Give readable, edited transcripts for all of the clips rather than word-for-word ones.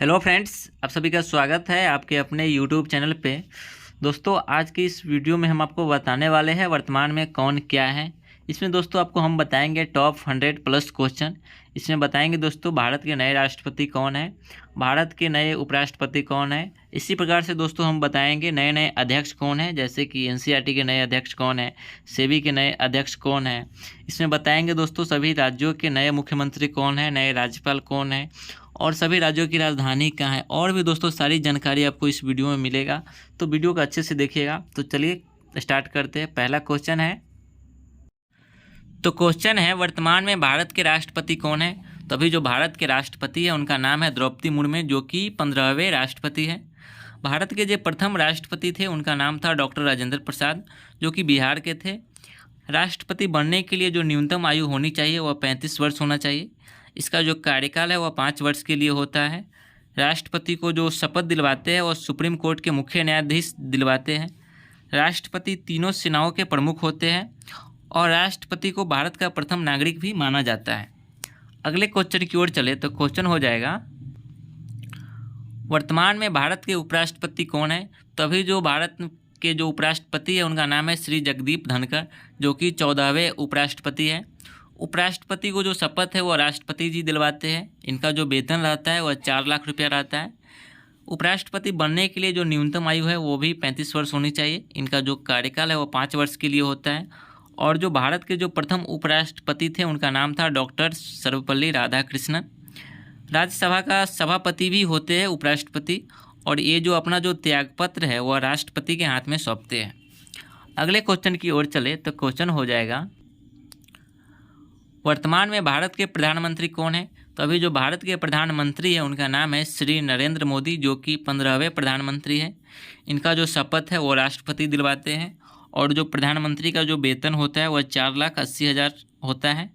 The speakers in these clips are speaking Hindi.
हेलो फ्रेंड्स, आप सभी का स्वागत है आपके अपने यूट्यूब चैनल पे। दोस्तों, आज की इस वीडियो में हम आपको बताने वाले हैं वर्तमान में कौन क्या है। इसमें दोस्तों आपको हम बताएंगे टॉप 100 प्लस क्वेश्चन। इसमें बताएंगे दोस्तों भारत के नए राष्ट्रपति कौन है, भारत के नए उपराष्ट्रपति कौन है। इसी प्रकार से दोस्तों हम बताएंगे नए नए अध्यक्ष कौन है, जैसे कि एनसीईआरटी के नए अध्यक्ष कौन है, सेबी के नए अध्यक्ष कौन है। इसमें बताएंगे दोस्तों सभी राज्यों के नए मुख्यमंत्री कौन है, नए राज्यपाल कौन है और सभी राज्यों की राजधानी कहाँ है। और भी दोस्तों सारी जानकारी आपको इस वीडियो में मिलेगा, तो वीडियो को अच्छे से देखिएगा। तो चलिए स्टार्ट करते हैं। पहला क्वेश्चन है, तो क्वेश्चन है वर्तमान में भारत के राष्ट्रपति कौन है। तो अभी जो भारत के राष्ट्रपति है उनका नाम है द्रौपदी मुर्मू, जो कि 15वें राष्ट्रपति है। भारत के जो प्रथम राष्ट्रपति थे उनका नाम था डॉक्टर राजेंद्र प्रसाद, जो कि बिहार के थे। राष्ट्रपति बनने के लिए जो न्यूनतम आयु होनी चाहिए वह 35 वर्ष होना चाहिए। इसका जो कार्यकाल है वह 5 वर्ष के लिए होता है। राष्ट्रपति को जो शपथ दिलवाते हैं वह सुप्रीम कोर्ट के मुख्य न्यायाधीश दिलवाते हैं। राष्ट्रपति तीनों सेनाओं के प्रमुख होते हैं और राष्ट्रपति को भारत का प्रथम नागरिक भी माना जाता है। अगले क्वेश्चन की ओर चले तो क्वेश्चन हो जाएगा, वर्तमान में भारत के उपराष्ट्रपति कौन है। तो अभी जो भारत के जो उपराष्ट्रपति है उनका नाम है श्री जगदीप धनखड़, जो कि 14वें उपराष्ट्रपति है। उपराष्ट्रपति को जो शपथ है वो राष्ट्रपति जी दिलवाते हैं। इनका जो वेतन रहता है वह 4 लाख रुपया रहता है। उपराष्ट्रपति बनने के लिए जो न्यूनतम आयु है वो भी 35 वर्ष होनी चाहिए। इनका जो कार्यकाल है वो 5 वर्ष के लिए होता है। और जो भारत के जो प्रथम उपराष्ट्रपति थे उनका नाम था डॉक्टर सर्वपल्ली राधाकृष्णन। राज्यसभा का सभापति भी होते हैं उपराष्ट्रपति, और ये जो अपना जो त्यागपत्र है वह राष्ट्रपति के हाथ में सौंपते हैं। अगले क्वेश्चन की ओर चले तो क्वेश्चन हो जाएगा, वर्तमान में भारत के प्रधानमंत्री कौन है। तो अभी जो भारत के प्रधानमंत्री है उनका नाम है श्री नरेंद्र मोदी, जो कि 15वें प्रधानमंत्री है। इनका जो शपथ है वो राष्ट्रपति दिलवाते हैं। और जो प्रधानमंत्री का जो वेतन होता है वह 4,80,000 होता है।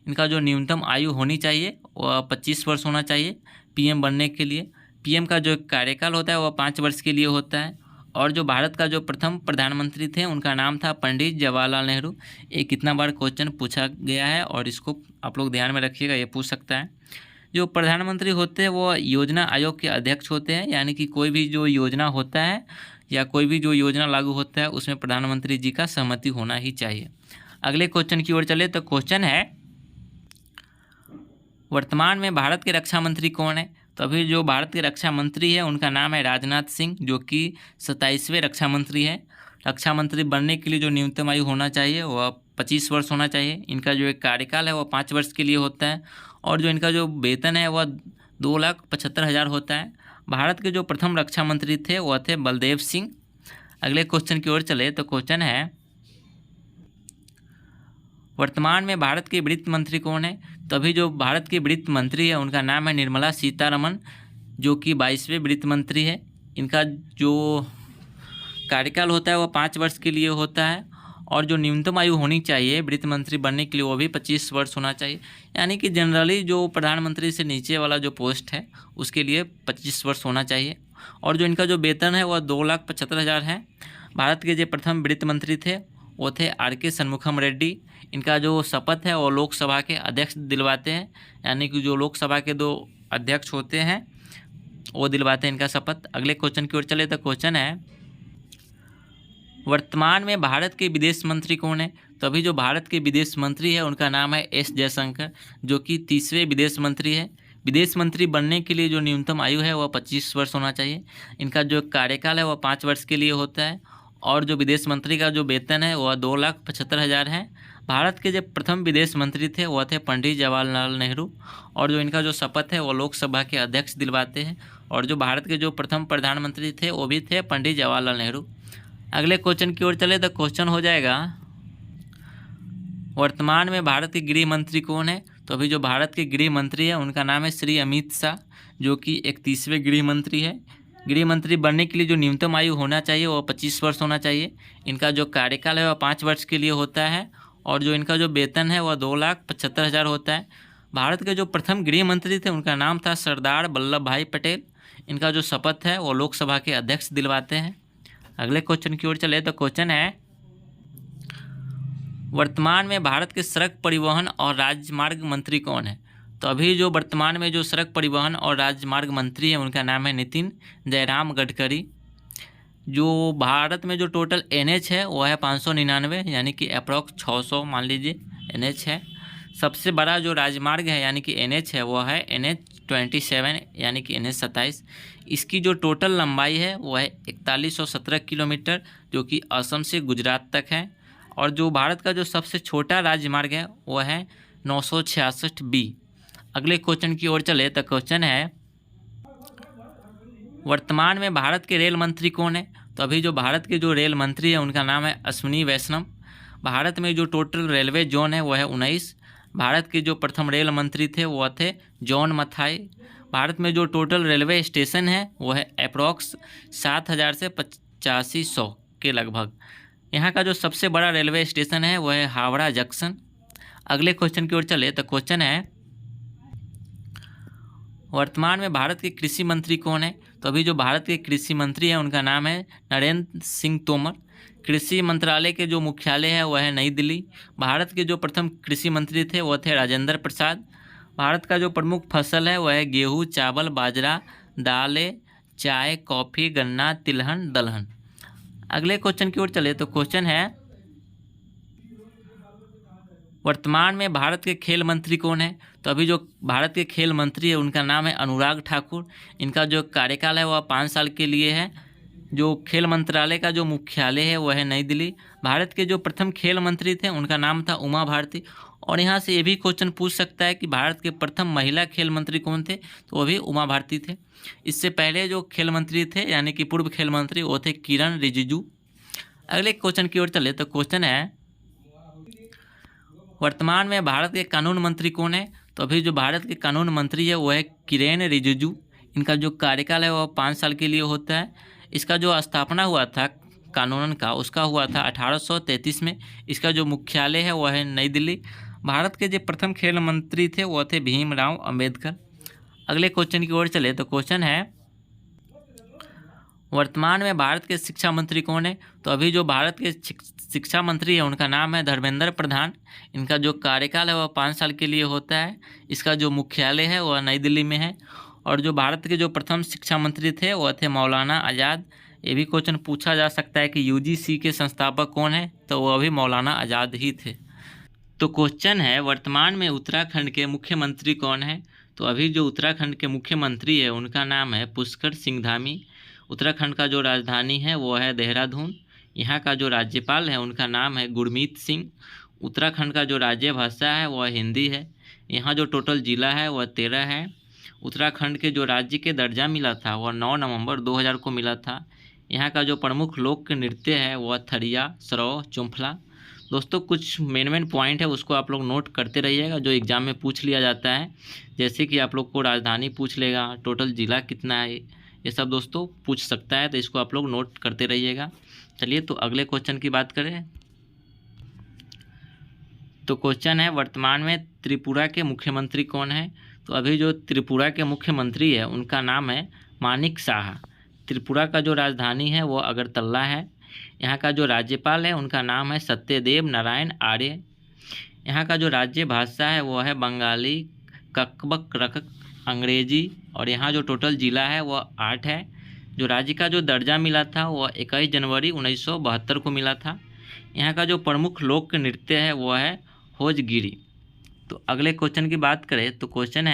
इनका जो न्यूनतम आयु होनी चाहिए वह 25 वर्ष होना चाहिए पीएम बनने के लिए। पीएम का जो कार्यकाल होता है वह 5 वर्ष के लिए होता है। और जो भारत का जो प्रथम प्रधानमंत्री थे उनका नाम था पंडित जवाहरलाल नेहरू। ये कितना बार क्वेश्चन पूछा गया है और इसको आप लोग ध्यान में रखिएगा, ये पूछ सकता है। जो प्रधानमंत्री होते हैं वो योजना आयोग के अध्यक्ष होते हैं, यानी कि कोई भी जो योजना होता है या कोई भी जो योजना लागू होता है उसमें प्रधानमंत्री जी का सहमति होना ही चाहिए। अगले क्वेश्चन की ओर चले तो क्वेश्चन है, वर्तमान में भारत के रक्षा मंत्री कौन है। तो अभी जो भारत के रक्षा मंत्री है उनका नाम है राजनाथ सिंह, जो कि 27वें रक्षा मंत्री है। रक्षा मंत्री बनने के लिए जो न्यूनतम आयु होना चाहिए वह 25 वर्ष होना चाहिए। इनका जो एक कार्यकाल है वह 5 वर्ष के लिए होता है। और जो इनका जो वेतन है वह 2,75,000 होता है। भारत के जो प्रथम रक्षा मंत्री थे वह थे बलदेव सिंह। अगले क्वेश्चन की ओर चले तो क्वेश्चन है, वर्तमान में भारत के वित्त मंत्री कौन है। तो अभी जो भारत के वित्त मंत्री है उनका नाम है निर्मला सीतारमण, जो कि 22वें वित्त मंत्री है। इनका जो कार्यकाल होता है वह 5 वर्ष के लिए होता है। और जो न्यूनतम आयु होनी चाहिए वित्त मंत्री बनने के लिए वो भी 25 वर्ष होना चाहिए, यानी कि जनरली जो प्रधानमंत्री से नीचे वाला जो पोस्ट है उसके लिए 25 वर्ष होना चाहिए। और जो इनका जो वेतन है वह 2,75,000 है। भारत के जो प्रथम वित्त मंत्री थे वो थे RK शनमुखम रेड्डी। इनका जो शपथ है वो लोकसभा के अध्यक्ष दिलवाते हैं, यानी कि जो लोकसभा के 2 अध्यक्ष होते हैं वो दिलवाते हैं इनका शपथ। अगले क्वेश्चन की ओर चले तो क्वेश्चन है, वर्तमान में भारत के विदेश मंत्री कौन है। तो अभी जो भारत के विदेश मंत्री है उनका नाम है S जयशंकर, जो कि 30वें विदेश मंत्री है। विदेश मंत्री बनने के लिए जो न्यूनतम आयु है वह 25 वर्ष होना चाहिए। इनका जो कार्यकाल है वह 5 वर्ष के लिए होता है। और जो विदेश मंत्री का जो वेतन है वह 2,75,000 है। भारत के जो प्रथम विदेश मंत्री थे वह थे पंडित जवाहरलाल नेहरू। और जो इनका जो शपथ है वो लोकसभा के अध्यक्ष दिलवाते हैं। और जो भारत के जो प्रथम प्रधानमंत्री थे वो भी थे पंडित जवाहरलाल नेहरू। अगले क्वेश्चन की ओर चले तो क्वेश्चन हो जाएगा, वर्तमान में भारत के गृह मंत्री कौन है। तो अभी जो भारत के गृह मंत्री है उनका नाम है श्री अमित शाह, जो कि 31वें गृह मंत्री है। गृह मंत्री बनने के लिए जो न्यूनतम आयु होना चाहिए वो 25 वर्ष होना चाहिए। इनका जो कार्यकाल है वह 5 वर्ष के लिए होता है। और जो इनका जो वेतन है वह 2,75,000 होता है। भारत के जो प्रथम गृह मंत्री थे उनका नाम था सरदार वल्लभ भाई पटेल। इनका जो शपथ है वो लोकसभा के अध्यक्ष दिलवाते हैं। अगले क्वेश्चन की ओर चले तो क्वेश्चन है, वर्तमान में भारत के सड़क परिवहन और राजमार्ग मंत्री कौन है। तो अभी जो वर्तमान में जो सड़क परिवहन और राजमार्ग मंत्री है उनका नाम है नितिन जयराम गडकरी। जो भारत में जो टोटल NH है वो है 599, यानी कि अप्रॉक्स 600 मान लीजिए NH है। सबसे बड़ा जो राजमार्ग है यानी कि NH है वो है NH27 यानी कि NH27। इसकी जो टोटल लंबाई है वो है 4117 किलोमीटर, जो कि असम से गुजरात तक है। और जो भारत का जो सबसे छोटा राजमार्ग है वो है 966B। अगले क्वेश्चन की ओर चले तो क्वेश्चन है वर्तमान में भारत के रेल मंत्री कौन है। तो अभी जो भारत के जो रेल मंत्री है उनका नाम है अश्विनी वैष्णव। भारत में जो टोटल रेलवे जोन है वो है 19। भारत के जो प्रथम रेल मंत्री थे वो थे जॉन मथाई। भारत में जो टोटल रेलवे स्टेशन है वो है अप्रॉक्स 7000 से 8500 के लगभग। यहाँ का जो सबसे बड़ा रेलवे स्टेशन है वो है हावड़ा जंक्शन। अगले क्वेश्चन की ओर चले तो क्वेश्चन है वर्तमान में भारत के कृषि मंत्री कौन है। तो अभी जो भारत के कृषि मंत्री हैं उनका नाम है नरेंद्र सिंह तोमर। कृषि मंत्रालय के जो मुख्यालय है वह है नई दिल्ली। भारत के जो प्रथम कृषि मंत्री थे वह थे राजेंद्र प्रसाद। भारत का जो प्रमुख फसल है वह है गेहूँ, चावल, बाजरा, दालें, चाय, कॉफ़ी, गन्ना, तिलहन, दलहन। अगले क्वेश्चन की ओर चले तो क्वेश्चन है वर्तमान में भारत के खेल मंत्री कौन है। तो अभी जो भारत के खेल मंत्री है उनका नाम है अनुराग ठाकुर। इनका जो कार्यकाल है वह 5 साल के लिए है। जो खेल मंत्रालय का जो मुख्यालय है वह है नई दिल्ली। भारत के जो प्रथम खेल मंत्री थे उनका नाम था उमा भारती। और यहाँ से ये भी क्वेश्चन पूछ सकता है कि भारत के प्रथम महिला खेल मंत्री कौन थे, तो वो भी उमा भारती थे। इससे पहले जो खेल मंत्री थे यानी कि पूर्व खेल मंत्री वो थे किरण रिजिजू। अगले क्वेश्चन की ओर चले तो क्वेश्चन है वर्तमान में भारत के कानून मंत्री कौन है। तो अभी जो भारत के कानून मंत्री है वो है किरेन रिजिजू। इनका जो कार्यकाल है वह 5 साल के लिए होता है। इसका जो स्थापना हुआ था कानून का उसका हुआ था 1833 में। इसका जो मुख्यालय है वह है नई दिल्ली। भारत के जो प्रथम खेल मंत्री थे वो थे भीमराव अंबेडकर। अगले क्वेश्चन की ओर चले तो क्वेश्चन है वर्तमान में भारत के शिक्षा मंत्री कौन है। तो अभी जो भारत के शिक्षा मंत्री है उनका नाम है धर्मेंद्र प्रधान। इनका जो कार्यकाल है वह 5 साल के लिए होता है। इसका जो मुख्यालय है वह नई दिल्ली में है। और जो भारत के जो प्रथम शिक्षा मंत्री थे वह थे मौलाना आज़ाद। ये भी क्वेश्चन पूछा जा सकता है कि UGC के संस्थापक कौन है, तो वह भी मौलाना आज़ाद ही थे। तो क्वेश्चन है वर्तमान में उत्तराखंड के मुख्यमंत्री कौन है। तो अभी जो उत्तराखंड के मुख्यमंत्री है उनका नाम है पुष्कर सिंह धामी। उत्तराखंड का जो राजधानी है वो है देहरादून। यहाँ का जो राज्यपाल है उनका नाम है गुरमीत सिंह। उत्तराखंड का जो राज्य भाषा है वह हिंदी है। यहाँ जो टोटल ज़िला है वह 13 है। उत्तराखंड के जो राज्य के दर्जा मिला था वह 9 नवंबर 2000 को मिला था। यहाँ का जो प्रमुख लोक नृत्य है वह थरिया, सरौ, चुम्फला। दोस्तों कुछ मेन पॉइंट है उसको आप लोग नोट करते रहिएगा, जो एग्ज़ाम में पूछ लिया जाता है। जैसे कि आप लोग को राजधानी पूछ लेगा, टोटल ज़िला कितना है, ये सब दोस्तों पूछ सकता है, तो इसको आप लोग नोट करते रहिएगा। चलिए तो अगले क्वेश्चन की बात करें तो क्वेश्चन है वर्तमान में त्रिपुरा के मुख्यमंत्री कौन है। तो अभी जो त्रिपुरा के मुख्यमंत्री है उनका नाम है मानिक शाह। त्रिपुरा का जो राजधानी है वो अगरतला है। यहाँ का जो राज्यपाल है उनका नाम है सत्यदेव नारायण आर्य। यहाँ का जो राज्य भाषा है वो है बंगाली, ककबक रकक, अंग्रेजी। और यहाँ जो टोटल ज़िला है वो 8 है। जो राज्य का जो दर्जा मिला था वह 21 जनवरी 1972 को मिला था। यहाँ का जो प्रमुख लोक नृत्य है वो है होजगिरी। तो अगले क्वेश्चन की बात करें तो क्वेश्चन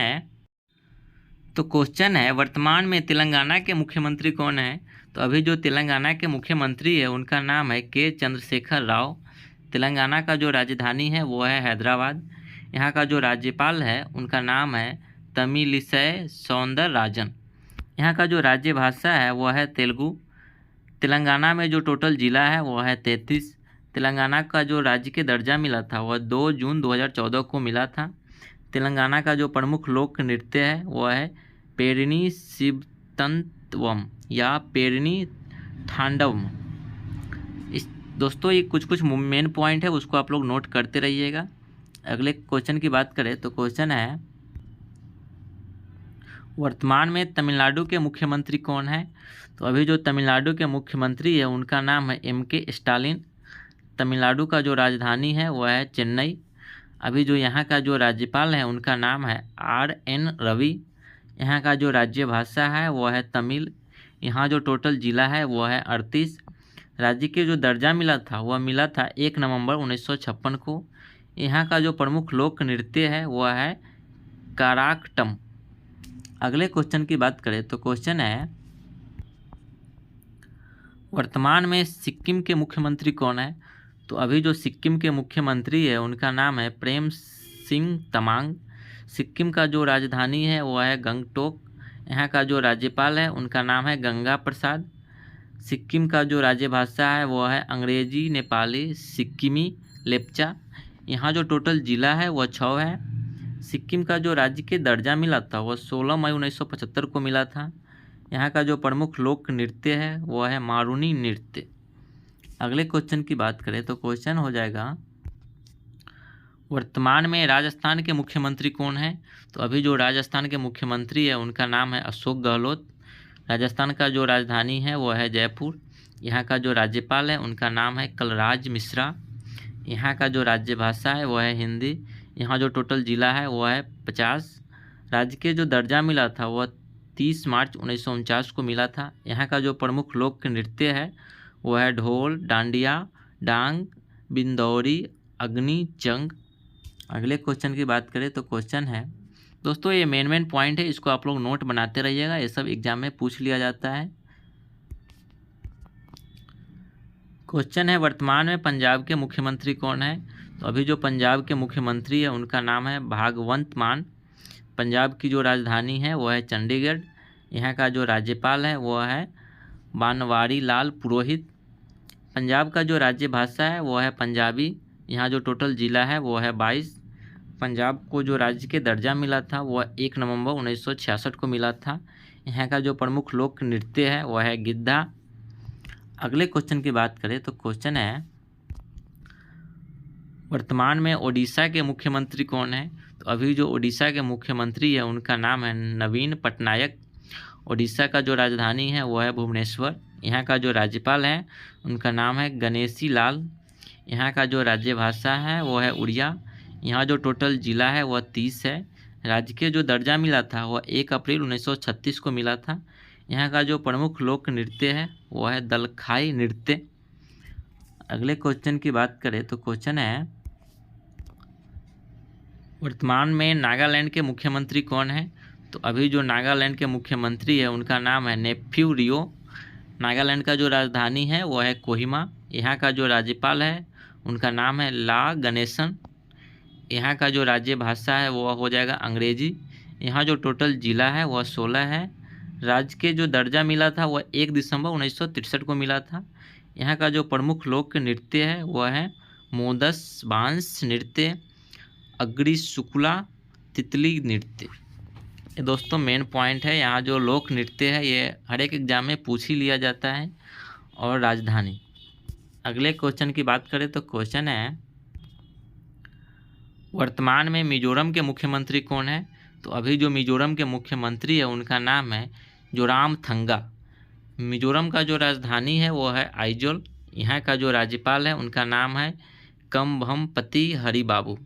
है वर्तमान में तेलंगाना के मुख्यमंत्री कौन है। तो अभी जो तेलंगाना के मुख्यमंत्री है उनका नाम है के चंद्रशेखर राव। तेलंगाना का जो राजधानी है वो है हैदराबाद। यहाँ का जो राज्यपाल है उनका नाम है तमिलिसै सौंदरराजन। यहाँ का जो राज्य भाषा है वो है तेलुगु। तेलंगाना में जो टोटल ज़िला है वो है 33। तेलंगाना का जो राज्य के दर्जा मिला था वह 2 जून 2014 को मिला था। तेलंगाना का जो प्रमुख लोक नृत्य है वह है पेरिनी शिवतंत्वम या पेरिनी थांडवम। इस दोस्तों ये कुछ मेन पॉइंट है उसको आप लोग नोट करते रहिएगा। अगले क्वेश्चन की बात करें तो क्वेश्चन है वर्तमान में तमिलनाडु के मुख्यमंत्री कौन है। तो अभी जो तमिलनाडु के मुख्यमंत्री है उनका नाम है MK स्टालिन। तमिलनाडु का जो राजधानी है वह है चेन्नई। अभी जो यहाँ का जो राज्यपाल है उनका नाम है RN रवि। यहाँ का जो राज्य भाषा है वह है तमिल। यहाँ जो टोटल ज़िला है वह है 38। राज्य के जो दर्जा मिला था वह मिला था 1 नवंबर 1956 को। यहाँ का जो प्रमुख लोक नृत्य है वह है कराकटम। अगले क्वेश्चन की बात करें तो क्वेश्चन है वर्तमान में सिक्किम के मुख्यमंत्री कौन है। तो अभी जो सिक्किम के मुख्यमंत्री है उनका नाम है प्रेम सिंह तमांग। सिक्किम का जो राजधानी है वह है गंगटोक। यहाँ का जो राज्यपाल है उनका नाम है गंगा प्रसाद। सिक्किम का जो राज्य भाषा है वह है अंग्रेजी, नेपाली, सिक्किमी, लेप्चा। यहाँ जो टोटल ज़िला है वह 6 है। सिक्किम का जो राज्य के दर्जा मिला था वह 16 मई 1975 को मिला था। यहाँ का जो प्रमुख लोक नृत्य है वह है मारूनी नृत्य। अगले क्वेश्चन की बात करें तो क्वेश्चन हो जाएगा वर्तमान में राजस्थान के मुख्यमंत्री कौन है। तो अभी जो राजस्थान के मुख्यमंत्री है उनका नाम है अशोक गहलोत। राजस्थान का जो राजधानी है वह है जयपुर। यहाँ का जो राज्यपाल है उनका नाम है कलराज मिश्रा। यहाँ का जो राज्य भाषा है वह है हिंदी। यहाँ जो टोटल ज़िला है वह है 50। राज्य के जो दर्जा मिला था वह 30 मार्च 1949 को मिला था। यहाँ का जो प्रमुख लोक नृत्य है वह है ढोल, डांडिया, डांग, बिंदौरी, अग्नि, चंग। अगले क्वेश्चन की बात करें तो क्वेश्चन है दोस्तों, ये मेन पॉइंट है, इसको आप लोग नोट बनाते रहिएगा, ये सब एग्जाम में पूछ लिया जाता है। क्वेश्चन है वर्तमान में पंजाब के मुख्यमंत्री कौन है। तो अभी जो पंजाब के मुख्यमंत्री है उनका नाम है भागवंत मान। पंजाब की जो राजधानी है वह है चंडीगढ़। यहाँ का जो राज्यपाल है वह है बनवारी लाल पुरोहित। पंजाब का जो राज्य भाषा है वह है पंजाबी। यहाँ जो टोटल ज़िला है वह है 22। पंजाब को जो राज्य के दर्जा मिला था वह 1 नवंबर 1966 को मिला था। यहाँ का जो प्रमुख लोक नृत्य है वह है गिद्धा। अगले क्वेश्चन की बात करें तो क्वेश्चन है वर्तमान में ओडिशा के मुख्यमंत्री कौन है। तो अभी जो ओडिशा के मुख्यमंत्री है उनका नाम है नवीन पटनायक। ओडिशा का जो राजधानी है वह है भुवनेश्वर। यहाँ का जो राज्यपाल है उनका नाम है गणेशी लाल। यहाँ का जो राज्य भाषा है वह है उड़िया। यहाँ जो टोटल ज़िला है वह 30 है। राज्य के जो दर्जा मिला था वह 1 अप्रैल 1936 को मिला था। यहाँ का जो प्रमुख लोक नृत्य है वह है दलखाई नृत्य। अगले क्वेश्चन की बात करें तो क्वेश्चन है वर्तमान में नागालैंड के मुख्यमंत्री कौन है। तो अभी जो नागालैंड के मुख्यमंत्री है उनका नाम है नेफ्यू रियो। नागालैंड का जो राजधानी है वह है कोहिमा। यहाँ का जो राज्यपाल है उनका नाम है ला गणेशन। यहाँ का जो राज्य भाषा है वह हो जाएगा अंग्रेजी। यहाँ जो टोटल ज़िला है वह 16 है। राज्य के जो दर्जा मिला था वह 1 दिसंबर 1963 को मिला था। यहाँ का जो प्रमुख लोक नृत्य है वह है मोदस बांस नृत्य, अग्री शुक्ला, तितली नृत्य। ये दोस्तों मेन पॉइंट है। यहाँ जो लोक नृत्य है ये हर एक एग्जाम में पूछ ही लिया जाता है। और राजधानी। अगले क्वेश्चन की बात करें तो क्वेश्चन है वर्तमान में मिजोरम के मुख्यमंत्री कौन है। तो अभी जो मिजोरम के मुख्यमंत्री है उनका नाम है जोरामथंगा। मिजोरम का जो राजधानी है वो है आइजोल। यहाँ का जो राज्यपाल है उनका नाम है कम्भमपति हरिबाबू।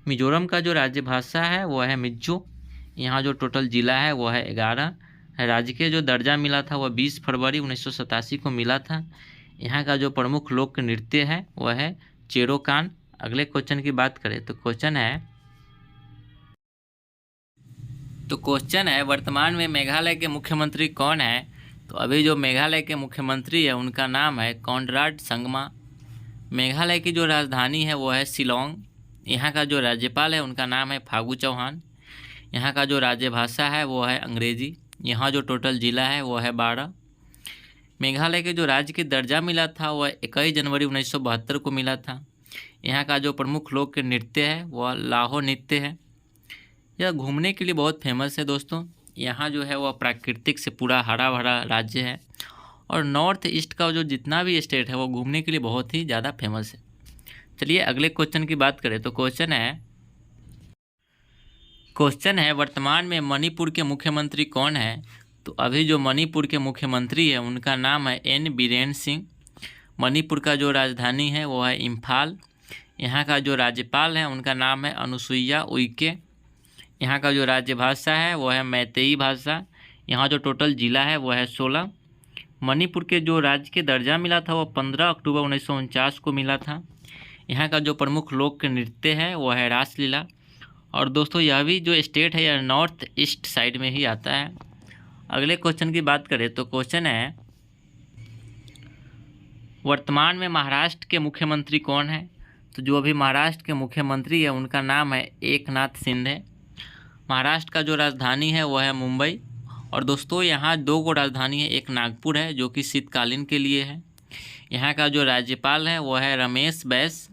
मिजोरम का जो राज्य भाषा है वह है मिज्जो। यहाँ जो टोटल ज़िला है वह है 11। राज्य के जो दर्जा मिला था वह 20 फरवरी 1987 को मिला था। यहाँ का जो प्रमुख लोक नृत्य है वह है चेरोकान। अगले क्वेश्चन की बात करें तो क्वेश्चन है वर्तमान में मेघालय के मुख्यमंत्री कौन है। तो अभी जो मेघालय के मुख्यमंत्री है उनका नाम है कॉनराड संगमा। मेघालय की जो राजधानी है वो है शिलोंग। यहाँ का जो राज्यपाल है उनका नाम है फागू चौहान। यहाँ का जो राज्य भाषा है वो है अंग्रेजी। यहाँ जो टोटल ज़िला है वो है 12। मेघालय के जो राज्य के दर्जा मिला था वह 21 जनवरी 1972 को मिला था। यहाँ का जो प्रमुख लोक नृत्य है वह लाहो नृत्य है। यह घूमने के लिए बहुत फेमस है दोस्तों। यहाँ जो है वह प्राकृतिक से पूरा हरा भरा राज्य है। और नॉर्थ ईस्ट का जो जितना भी स्टेट है वो घूमने के लिए बहुत ही ज़्यादा फेमस है। चलिए अगले क्वेश्चन की बात करें तो क्वेश्चन है वर्तमान में मणिपुर के मुख्यमंत्री कौन है। तो अभी जो मणिपुर के मुख्यमंत्री है उनका नाम है एन बीरेन सिंह। मणिपुर का जो राजधानी है वो है इम्फाल। यहाँ का जो राज्यपाल है उनका नाम है अनुसुईया उइके। यहाँ का जो राज्यभाषा है वो है मैतेई भाषा। यहाँ जो टोटल ज़िला है वो है 16। मणिपुर के जो राज्य के दर्जा मिला था वो 15 अक्टूबर 1949 को मिला था। यहाँ का जो प्रमुख लोक नृत्य है वो है रासलीला। और दोस्तों यह भी जो स्टेट है यह नॉर्थ ईस्ट साइड में ही आता है। अगले क्वेश्चन की बात करें तो क्वेश्चन है, वर्तमान में महाराष्ट्र के मुख्यमंत्री कौन है? तो जो अभी महाराष्ट्र के मुख्यमंत्री है उनका नाम है एकनाथ शिंदे। महाराष्ट्र का जो राजधानी है वह है मुंबई। और दोस्तों यहाँ 2 गो राजधानी है, एक नागपुर है जो कि शीतकालीन के लिए है। यहाँ का जो राज्यपाल है वह है रमेश बैस।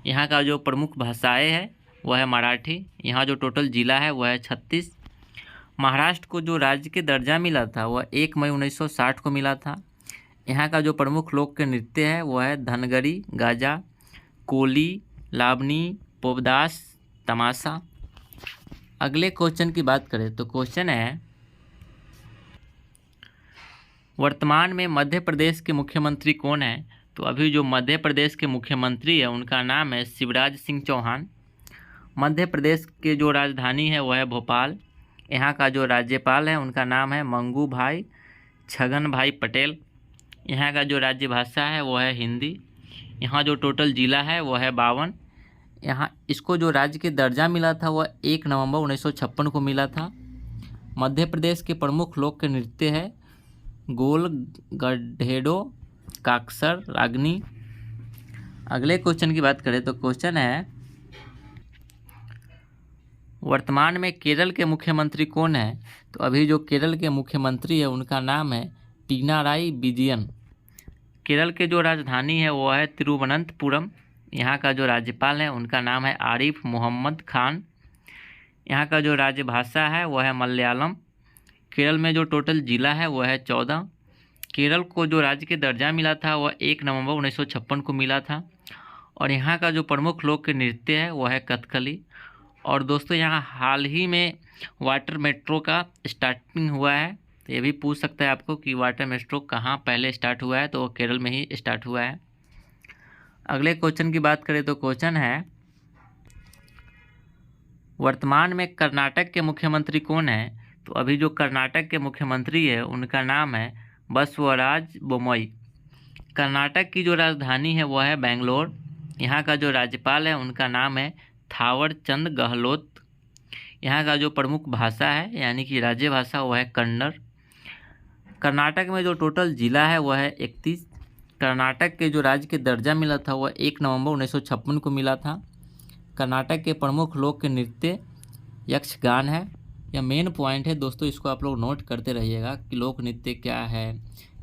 यहाँ का जो प्रमुख भाषाएं है वह है मराठी। यहाँ जो टोटल ज़िला है वह है 36। महाराष्ट्र को जो राज्य के दर्जा मिला था वह 1 मई 1960 को मिला था। यहाँ का जो प्रमुख लोक नृत्य है वह है धनगरी, गाजा, कोली, लावनी, पोबदास, तमाशा। अगले क्वेश्चन की बात करें तो क्वेश्चन है, वर्तमान में मध्य प्रदेश के मुख्यमंत्री कौन है? तो अभी जो मध्य प्रदेश के मुख्यमंत्री है उनका नाम है शिवराज सिंह चौहान। मध्य प्रदेश के जो राजधानी है वह है भोपाल। यहाँ का जो राज्यपाल है उनका नाम है मंगू भाई छगन भाई पटेल। यहाँ का जो राज्य भाषा है वह है हिंदी। यहाँ जो टोटल ज़िला है वह है 52। यहाँ इसको जो राज्य के दर्जा मिला था वह 1 नवंबर 1956 को मिला था। मध्य प्रदेश के प्रमुख लोक नृत्य है गोल, गढेडो, काकसर, रागनी। अगले क्वेश्चन की बात करें तो क्वेश्चन है, वर्तमान में केरल के मुख्यमंत्री कौन है? तो अभी जो केरल के मुख्यमंत्री है उनका नाम है पिनाराई विजयन। केरल के जो राजधानी है वो है तिरुवनंतपुरम। यहाँ का जो राज्यपाल है उनका नाम है आरिफ मोहम्मद खान। यहाँ का जो राज्यभाषा है वह है मलयालम। केरल में जो टोटल ज़िला है वह है 14। केरल को जो राज्य के दर्जा मिला था वह 1 नवंबर 1956 को मिला था। और यहाँ का जो प्रमुख लोक नृत्य है वह है कथकली। और दोस्तों यहाँ हाल ही में वाटर मेट्रो का स्टार्टिंग हुआ है। तो ये भी पूछ सकता है आपको कि वाटर मेट्रो कहाँ पहले स्टार्ट हुआ है, तो वो केरल में ही स्टार्ट हुआ है। अगले क्वेश्चन की बात करें तो क्वेश्चन है, वर्तमान में कर्नाटक के मुख्यमंत्री कौन है? तो अभी जो कर्नाटक के मुख्यमंत्री है उनका नाम है बसवराज बोम्मई। कर्नाटक की जो राजधानी है वह है बेंगलोर। यहाँ का जो राज्यपाल है उनका नाम है थावर चंद गहलोत। यहाँ का जो प्रमुख भाषा है यानी कि राज्य भाषा वह है कन्नड़। कर्नाटक में जो टोटल ज़िला है वह है 31। कर्नाटक के जो राज्य के दर्जा मिला था वह 1 नवंबर 1956 को मिला था। कर्नाटक के प्रमुख लोक नृत्य यक्षगान है। यह मेन पॉइंट है दोस्तों, इसको आप लोग नोट करते रहिएगा कि लोक नृत्य क्या है,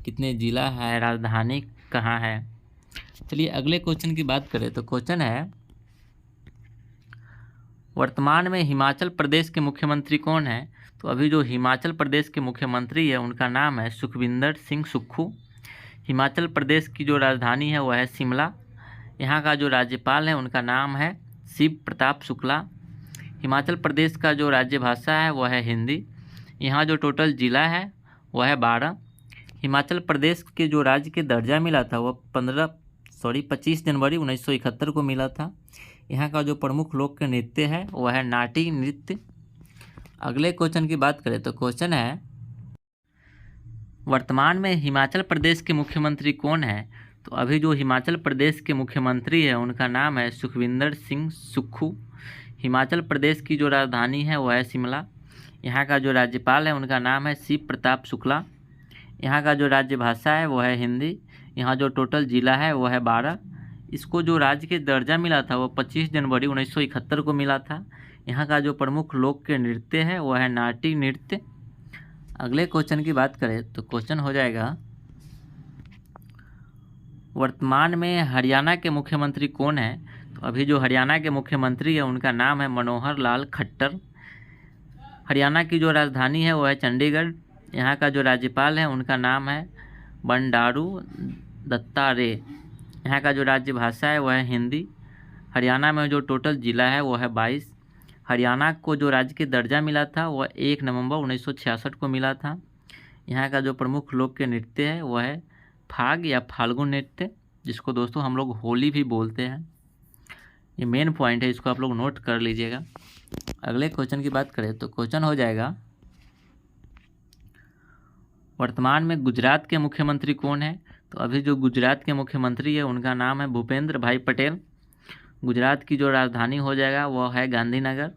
कितने ज़िला है, राजधानी कहाँ है। चलिए अगले क्वेश्चन की बात करें तो क्वेश्चन है, वर्तमान में हिमाचल प्रदेश के मुख्यमंत्री कौन है? तो अभी जो हिमाचल प्रदेश के मुख्यमंत्री है उनका नाम है सुखविंदर सिंह सुक्खू। हिमाचल प्रदेश की जो राजधानी है वह है शिमला। यहाँ का जो राज्यपाल है उनका नाम है शिव प्रताप शुक्ला। हिमाचल प्रदेश का जो राज्य भाषा है वह है हिंदी। यहाँ जो टोटल ज़िला है वह है 12। हिमाचल प्रदेश के जो राज्य के दर्जा मिला था वह 25 जनवरी 1971 को मिला था। यहाँ का जो प्रमुख लोक नृत्य है वह है नाटी नृत्य। अगले क्वेश्चन की बात करें तो क्वेश्चन है, वर्तमान में हिमाचल प्रदेश के मुख्यमंत्री कौन है? तो अभी जो हिमाचल प्रदेश के मुख्यमंत्री है उनका नाम है सुखविंदर सिंह सुक्खू। हिमाचल प्रदेश की जो राजधानी है वह है शिमला। यहाँ का जो राज्यपाल है उनका नाम है शिव प्रताप शुक्ला। यहाँ का जो राज्य भाषा है वह है हिंदी। यहाँ जो टोटल ज़िला है वह है 12। इसको जो राज्य के दर्जा मिला था वो 25 जनवरी 1971 को मिला था। यहाँ का जो प्रमुख लोक नृत्य है वह है नाटी नृत्य। अगले क्वेश्चन की बात करें तो क्वेश्चन हो जाएगा, वर्तमान में हरियाणा के मुख्यमंत्री कौन है? तो अभी जो हरियाणा के मुख्यमंत्री है उनका नाम है मनोहर लाल खट्टर। हरियाणा की जो राजधानी है वह है चंडीगढ़। यहाँ का जो राज्यपाल है उनका नाम है बंडारू दत्तात्रेय। यहाँ का जो राज्य भाषा है वह है हिंदी। हरियाणा में जो टोटल ज़िला है वह है 22। हरियाणा को जो राज्य के दर्जा मिला था वह 1 नवंबर 1966 को मिला था। यहाँ का जो प्रमुख लोक नृत्य है वह है फाग या फाल्गुन नृत्य, जिसको दोस्तों हम लोग होली भी बोलते हैं। ये मेन पॉइंट है, इसको आप लोग नोट कर लीजिएगा। अगले क्वेश्चन की बात करें तो क्वेश्चन हो जाएगा, वर्तमान में गुजरात के मुख्यमंत्री कौन है? तो अभी जो गुजरात के मुख्यमंत्री है उनका नाम है भूपेंद्र भाई पटेल। गुजरात की जो राजधानी हो जाएगा वह है गांधीनगर।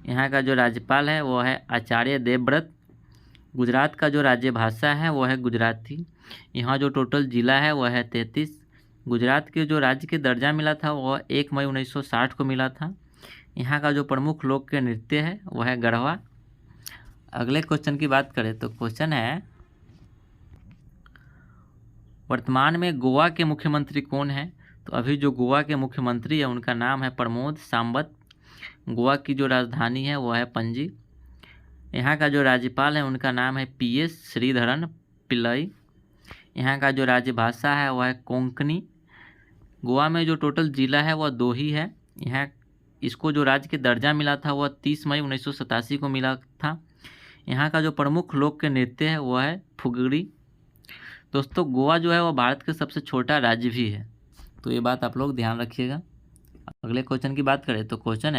यहाँ का जो राज्यपाल है वो है आचार्य देवव्रत। गुजरात का जो राज्य भाषा है वो है गुजराती। यहाँ जो टोटल ज़िला है वह है 33। गुजरात के जो राज्य के दर्जा मिला था वह 1 मई 1960 को मिला था। यहाँ का जो प्रमुख लोक के नृत्य है वह है गरबा। अगले क्वेश्चन की बात करें तो क्वेश्चन है, वर्तमान में गोवा के मुख्यमंत्री कौन है? तो अभी जो गोवा के मुख्यमंत्री है उनका नाम है प्रमोद सावंत। गोवा की जो राजधानी है वह है पणजी। यहाँ का जो राज्यपाल है उनका नाम है PS श्रीधरन पिल्लई। यहाँ का जो राज्य भाषा है वह है कोंकणी। गोवा में जो टोटल ज़िला है वह 2 ही है। यहाँ इसको जो राज्य के दर्जा मिला था वह 30 मई 1987 को मिला था। यहाँ का जो प्रमुख लोक के नृत्य है वह है फुगड़ी। दोस्तों गोवा जो है वह भारत का सबसे छोटा राज्य भी है, तो ये बात आप लोग ध्यान रखिएगा। अगले क्वेश्चन की बात करें तो क्वेश्चन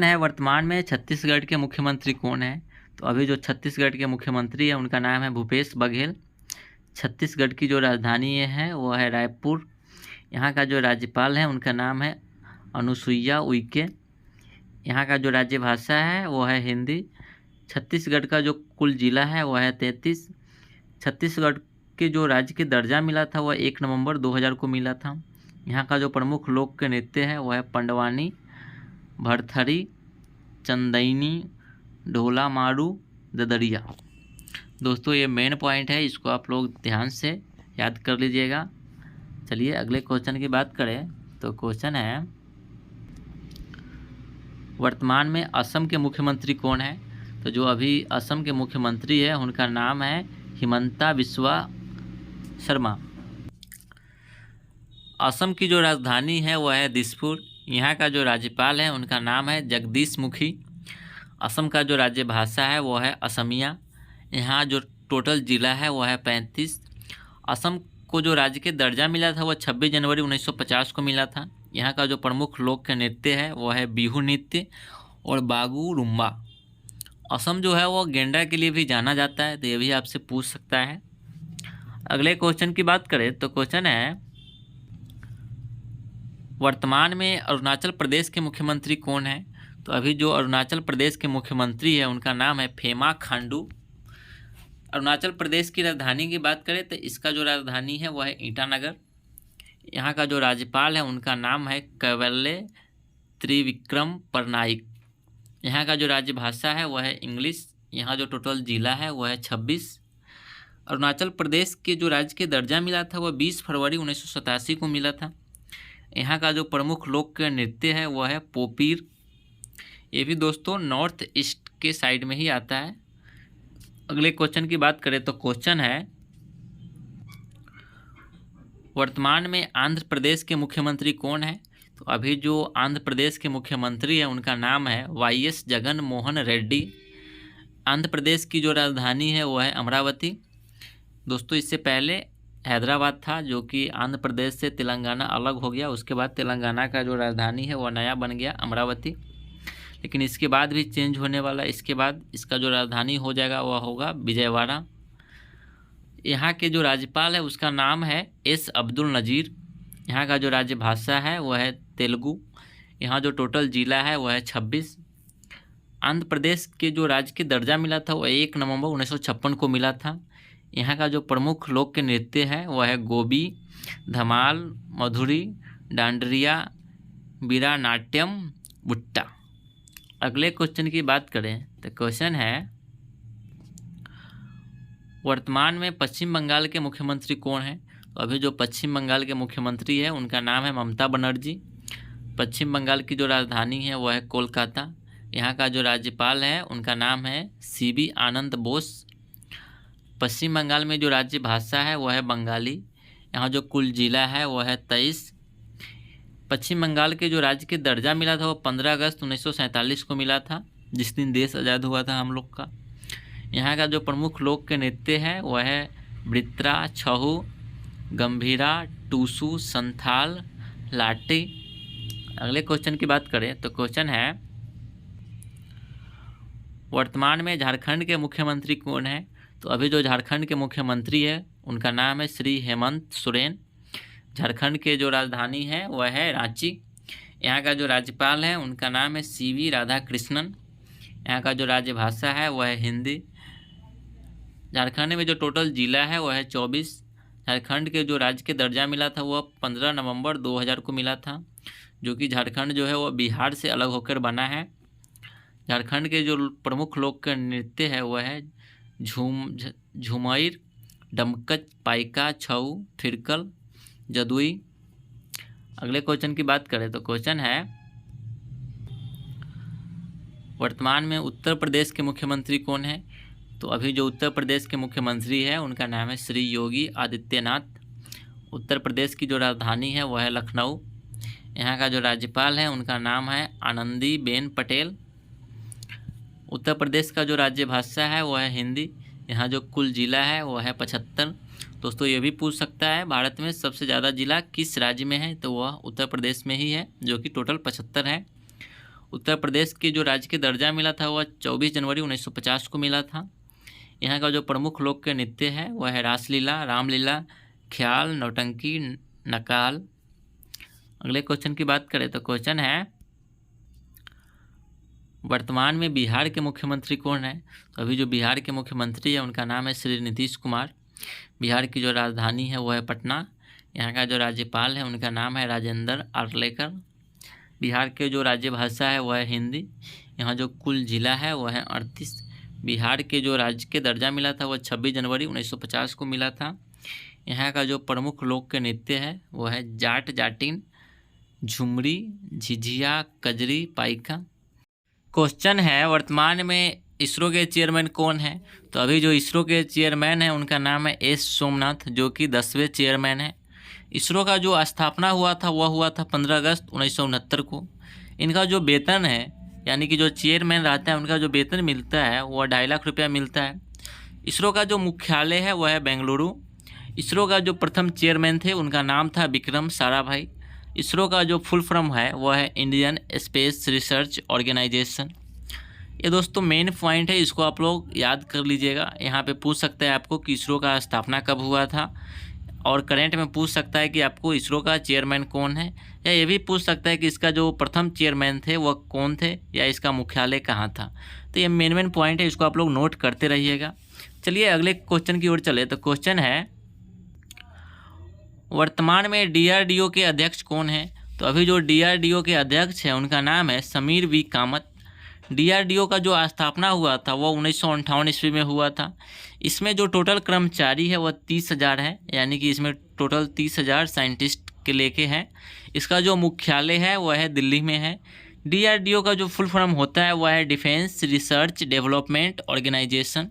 है वर्तमान में छत्तीसगढ़ के मुख्यमंत्री कौन है? तो अभी जो छत्तीसगढ़ के मुख्यमंत्री है उनका नाम है भूपेश बघेल। छत्तीसगढ़ की जो राजधानी है वो है रायपुर। यहाँ का जो राज्यपाल है उनका नाम है अनुसुईया उइके। यहाँ का जो राज्य भाषा है वो है हिंदी। छत्तीसगढ़ का जो कुल ज़िला है वह है 33। छत्तीसगढ़ के जो राज्य के दर्जा मिला था वह 1 नवंबर 2000 को मिला था। यहाँ का जो प्रमुख लोक के नृत्य है वह है पंडवानी, भरथरी, चंदैनी, ढोला मारू, ददरिया। दोस्तों ये मेन पॉइंट है, इसको आप लोग ध्यान से याद कर लीजिएगा। चलिए अगले क्वेश्चन की बात करें तो क्वेश्चन है, वर्तमान में असम के मुख्यमंत्री कौन है? तो जो अभी असम के मुख्यमंत्री है उनका नाम है हिमंता बिस्वा शर्मा। असम की जो राजधानी है वह है दिसपुर। यहाँ का जो राज्यपाल है उनका नाम है जगदीश मुखी। असम का जो राज्य भाषा है वह है असमिया। यहाँ जो टोटल ज़िला है वह है 35। असम को जो राज्य के दर्जा मिला था वह 26 जनवरी 1950 को मिला था। यहाँ का जो प्रमुख लोक के नृत्य है वह है बिहू नृत्य और बागू रुम्बा। असम जो है वो गेंडा के लिए भी जाना जाता है, तो ये भी आपसे पूछ सकता है। अगले क्वेश्चन की बात करें तो क्वेश्चन है, वर्तमान में अरुणाचल प्रदेश के मुख्यमंत्री कौन है? तो अभी जो अरुणाचल प्रदेश के मुख्यमंत्री है उनका नाम है पेमा खांडू। अरुणाचल प्रदेश की राजधानी की बात करें तो इसका जो राजधानी है वह है ईटानगर। यहाँ का जो राज्यपाल है उनका नाम है कैवल्य त्रिविक्रम परनाइक। यहाँ का जो राज्य भाषा है वह है इंग्लिश। यहाँ जो टोटल ज़िला है वह है 26। अरुणाचल प्रदेश के जो राज्य के दर्जा मिला था वह 20 फरवरी 1987 को मिला था। यहाँ का जो प्रमुख लोक के नृत्य है वह है पोपीर। ये भी दोस्तों नॉर्थ ईस्ट के साइड में ही आता है। अगले क्वेश्चन की बात करें तो क्वेश्चन है, वर्तमान में आंध्र प्रदेश के मुख्यमंत्री कौन है? तो अभी जो आंध्र प्रदेश के मुख्यमंत्री है उनका नाम है YS जगन मोहन रेड्डी। आंध्र प्रदेश की जो राजधानी है वह है अमरावती। दोस्तों इससे पहले हैदराबाद था, जो कि आंध्र प्रदेश से तेलंगाना अलग हो गया। उसके बाद तेलंगाना का जो राजधानी है वह नया बन गया अमरावती, लेकिन इसके बाद भी चेंज होने वाला। इसके बाद इसका जो राजधानी हो जाएगा वह होगा विजयवाड़ा। यहाँ के जो राज्यपाल है उसका नाम है S अब्दुल नज़ीर। यहाँ का जो राज्य भाषा है वह है तेलुगु। यहाँ जो टोटल ज़िला है वह है 26। आंध्र प्रदेश के जो राज्य के दर्जा मिला था वह 1 नवंबर 1956 को मिला था। यहाँ का जो प्रमुख लोक के नृत्य है वह है गोबी, धमाल, मधुरी, डांडरिया, बीरा नाट्यम, बुट्टा। अगले क्वेश्चन की बात करें तो क्वेश्चन है, वर्तमान में पश्चिम बंगाल के मुख्यमंत्री कौन है? तो अभी जो पश्चिम बंगाल के मुख्यमंत्री है उनका नाम है ममता बनर्जी। पश्चिम बंगाल की जो राजधानी है वह है कोलकाता। यहाँ का जो राज्यपाल है उनका नाम है CB आनंद बोस। पश्चिम बंगाल में जो राज्य भाषा है वह है बंगाली। यहाँ जो कुल ज़िला है वह है 23। पश्चिम बंगाल के जो राज्य के दर्जा मिला था वो 15 अगस्त 1947 को मिला था, जिस दिन देश आज़ाद हुआ था हम लोग का। यहाँ का जो प्रमुख लोक के नृत्य है वह है वृत्रा, छहू, गंभीरा, टूसू, संथाल, लाटे, अगले क्वेश्चन की बात करें तो क्वेश्चन है, वर्तमान में झारखंड के मुख्यमंत्री कौन है? तो अभी जो झारखंड के मुख्यमंत्री है उनका नाम है श्री हेमंत सोरेन। झारखंड के जो राजधानी है वह है रांची। यहाँ का जो राज्यपाल है उनका नाम है सीवी राधाकृष्णन। यहाँ का जो राजभाषा है वह है हिंदी। झारखंड में जो टोटल ज़िला है वह है 24। झारखंड के जो राज्य के दर्जा मिला था वह 15 नवंबर 2000 को मिला था, जो कि झारखंड जो है वह बिहार से अलग होकर बना है। झारखंड के जो प्रमुख लोक नृत्य है वह है झूमर, डमकच, पाइका, छऊ, फिरकल, जदुई। अगले क्वेश्चन की बात करें तो क्वेश्चन है, वर्तमान में उत्तर प्रदेश के मुख्यमंत्री कौन है? तो अभी जो उत्तर प्रदेश के मुख्यमंत्री है उनका नाम है श्री योगी आदित्यनाथ। उत्तर प्रदेश की जो राजधानी है वह है लखनऊ। यहाँ का जो राज्यपाल है उनका नाम है आनंदीबेन पटेल। उत्तर प्रदेश का जो राज्य भाषा है वह है हिंदी। यहाँ जो कुल ज़िला है वह है 75। दोस्तों ये भी पूछ सकता है भारत में सबसे ज़्यादा ज़िला किस राज्य में है, तो वह उत्तर प्रदेश में ही है, जो कि टोटल 75 है। उत्तर प्रदेश के जो राज्य के दर्जा मिला था वह 24 जनवरी 1950 को मिला था। यहाँ का जो प्रमुख लोक के नृत्य है वह है रासलीला, रामलीला, ख्याल, नौटंकी, नकाल। अगले क्वेश्चन की बात करें तो क्वेश्चन है, वर्तमान में बिहार के मुख्यमंत्री कौन है? तो अभी जो बिहार के मुख्यमंत्री है उनका नाम है श्री नीतीश कुमार। बिहार की जो राजधानी है वह है पटना। यहाँ का जो राज्यपाल है उनका नाम है राजेंद्र आर्लेकर। बिहार के जो राज्य भाषा है वह है हिंदी। यहाँ जो कुल ज़िला है वह है 38। बिहार के जो राज्य के दर्जा मिला था वह 26 जनवरी 1950 को मिला था। यहाँ का जो प्रमुख लोक के नृत्य है वह है जाट, जाटिन, झुमरी, झिझिया, कजरी, पाइका। क्वेश्चन है, वर्तमान में इसरो के चेयरमैन कौन है? तो अभी जो इसरो के चेयरमैन हैं उनका नाम है एस सोमनाथ, जो कि 10वें चेयरमैन है। इसरो का जो स्थापना हुआ था वह हुआ था 15 अगस्त 1969 को। इनका जो वेतन है, यानी कि जो चेयरमैन रहता है उनका जो वेतन मिलता है वह 2.5 लाख रुपया मिलता है। इसरो का जो मुख्यालय है वह है बेंगलुरु। इसरो का जो प्रथम चेयरमैन थे उनका नाम था विक्रम साराभाई। इसरो का जो फुल फॉर्म है वह है इंडियन स्पेस रिसर्च ऑर्गेनाइजेशन। ये दोस्तों मेन पॉइंट है, इसको आप लोग याद कर लीजिएगा। यहाँ पे पूछ सकता है आपको कि इसरो का स्थापना कब हुआ था, और करेंट में पूछ सकता है कि आपको इसरो का चेयरमैन कौन है, या ये भी पूछ सकता है कि इसका जो प्रथम चेयरमैन थे वह कौन थे, या इसका मुख्यालय कहाँ था। तो ये मेन पॉइंट है, इसको आप लोग नोट करते रहिएगा। चलिए अगले क्वेश्चन की ओर चले तो क्वेश्चन है, वर्तमान में DRDO के अध्यक्ष कौन है? तो अभी जो DRDO के अध्यक्ष हैं उनका नाम है समीर वी कामत। DRDO का जो स्थापना हुआ था वह 1958 ईस्वी में हुआ था। इसमें जो टोटल कर्मचारी है वह 30,000 है, यानी कि इसमें टोटल 30,000 साइंटिस्ट के लेके हैं। इसका जो मुख्यालय है वह है दिल्ली में है। DRDO का जो फुल फॉर्म होता है वह है डिफेंस रिसर्च डेवलपमेंट ऑर्गेनाइजेशन।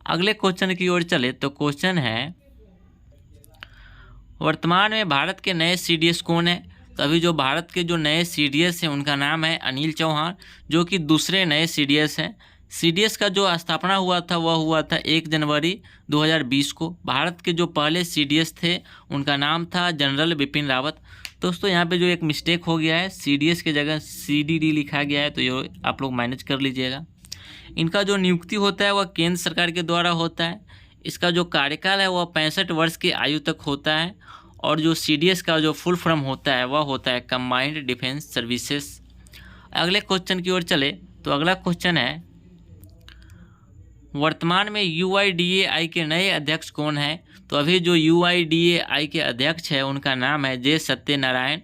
अगले क्वेश्चन की ओर चले तो क्वेश्चन है, वर्तमान में भारत के नए CDS कौन है? तो अभी जो भारत के जो नए CDS हैं उनका नाम है अनिल चौहान, जो कि दूसरे नए CDS हैं। CDS का जो स्थापना हुआ था वह हुआ था 1 जनवरी 2020 को। भारत के जो पहले CDS थे उनका नाम था जनरल बिपिन रावत। दोस्तों यहाँ पे जो एक मिस्टेक हो गया है, CDS की जगह CDD लिखा गया है, तो ये आप लोग मैनेज कर लीजिएगा। इनका जो नियुक्ति होता है वह केंद्र सरकार के द्वारा होता है। इसका जो कार्यकाल है वह 65 वर्ष की आयु तक होता है, और जो CDS का जो फुल फॉर्म होता है वह होता है कंबाइंड डिफेंस सर्विसेज। अगले क्वेश्चन की ओर चले तो अगला क्वेश्चन है, वर्तमान में UIDAI के नए अध्यक्ष कौन है? तो अभी जो UIDAI के अध्यक्ष है उनका नाम है जे सत्यनारायण।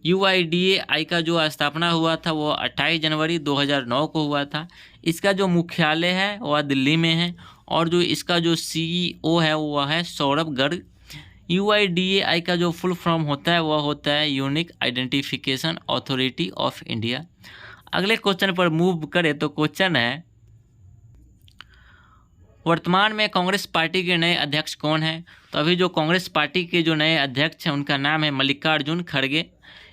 UIDAI का जो स्थापना हुआ था वह 28 जनवरी 2009 को हुआ था। इसका जो मुख्यालय है वह दिल्ली में है, और जो इसका जो CEO है वह है सौरभ गर्ग। UIDAI का जो फुल फॉर्म होता है वह होता है unique identification authority of India. अगले क्वेश्चन पर मूव करें तो क्वेश्चन है, वर्तमान में कांग्रेस पार्टी के नए अध्यक्ष कौन हैं? तो अभी जो कांग्रेस पार्टी के जो नए अध्यक्ष हैं उनका नाम है मल्लिकार्जुन खड़गे।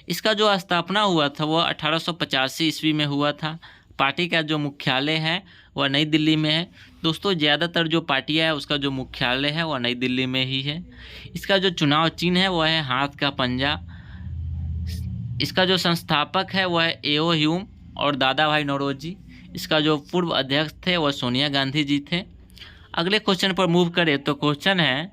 इसका जो स्थापना हुआ था वह 1885 ईस्वी में हुआ था। पार्टी का जो मुख्यालय है वह नई दिल्ली में है। दोस्तों ज़्यादातर जो पार्टियां है उसका जो मुख्यालय है वह नई दिल्ली में ही है। इसका जो चुनाव चिन्ह है वह है हाथ का पंजा। इसका जो संस्थापक है वह है एओ ह्यूम और दादा भाई नौरोजी। इसका जो पूर्व अध्यक्ष थे वह सोनिया गांधी जी थे। अगले क्वेश्चन पर मूव करें तो क्वेश्चन है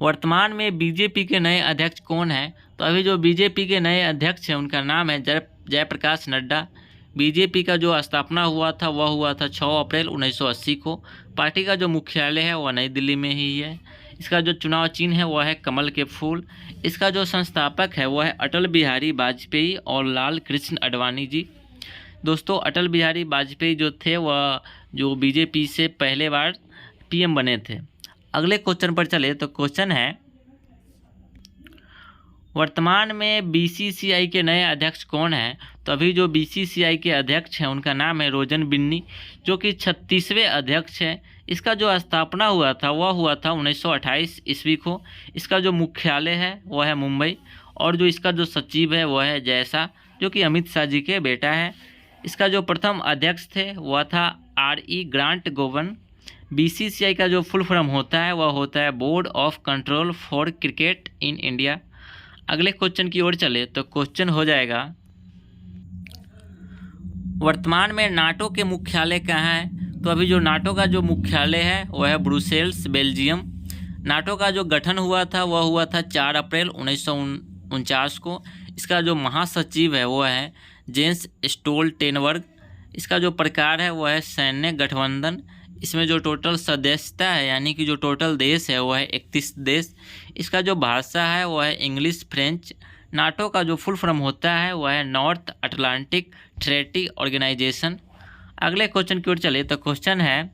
वर्तमान में बीजेपी के नए अध्यक्ष कौन हैं? तो अभी जो बीजेपी के नए अध्यक्ष हैं उनका नाम है जयप्रकाश नड्डा। बीजेपी का जो स्थापना हुआ था वह हुआ था 6 अप्रैल 1980 को। पार्टी का जो मुख्यालय है वह नई दिल्ली में ही है। इसका जो चुनाव चिन्ह है वह है कमल के फूल। इसका जो संस्थापक है वह है अटल बिहारी वाजपेयी और लाल कृष्ण आडवाणी जी। दोस्तों, अटल बिहारी वाजपेयी जो थे वह जो बीजेपी से पहले बार पीएम बने थे। अगले क्वेश्चन पर चले तो क्वेश्चन है वर्तमान में बीसीसीआई के नए अध्यक्ष कौन हैं? तो अभी जो बीसीसीआई के अध्यक्ष हैं उनका नाम है रोजन बिन्नी, जो कि 36वें अध्यक्ष हैं। इसका जो स्थापना हुआ था वह हुआ था 1928 ईस्वी को। इसका जो मुख्यालय है वह है मुंबई और जो इसका जो सचिव है वह है जयशाह, जो कि अमित शाह जी के बेटा है। इसका जो प्रथम अध्यक्ष थे वह था RE ग्रांट गोवन। बीसीसीआई का जो फुल फॉर्म होता है वह होता है board of control for cricket in India. अगले क्वेश्चन की ओर चले तो क्वेश्चन हो जाएगा वर्तमान में नाटो के मुख्यालय कहाँ है? तो अभी जो नाटो का जो मुख्यालय है वह है ब्रुसेल्स, बेल्जियम। नाटो का जो गठन हुआ था वह हुआ था 4 अप्रैल 1949 को। इसका जो महासचिव है वह है जेंस स्टोल्टेनबर्ग। इसका जो प्रकार है वह है सैन्य गठबंधन। इसमें जो टोटल सदस्यता है यानी कि जो टोटल देश है वह है 31 देश। इसका जो भाषा है वह है इंग्लिश, फ्रेंच। नाटो का जो फुल फॉर्म होता है वह है नॉर्थ अटलांटिक ट्रीटी ऑर्गेनाइजेशन। अगले क्वेश्चन की ओर चले तो क्वेश्चन है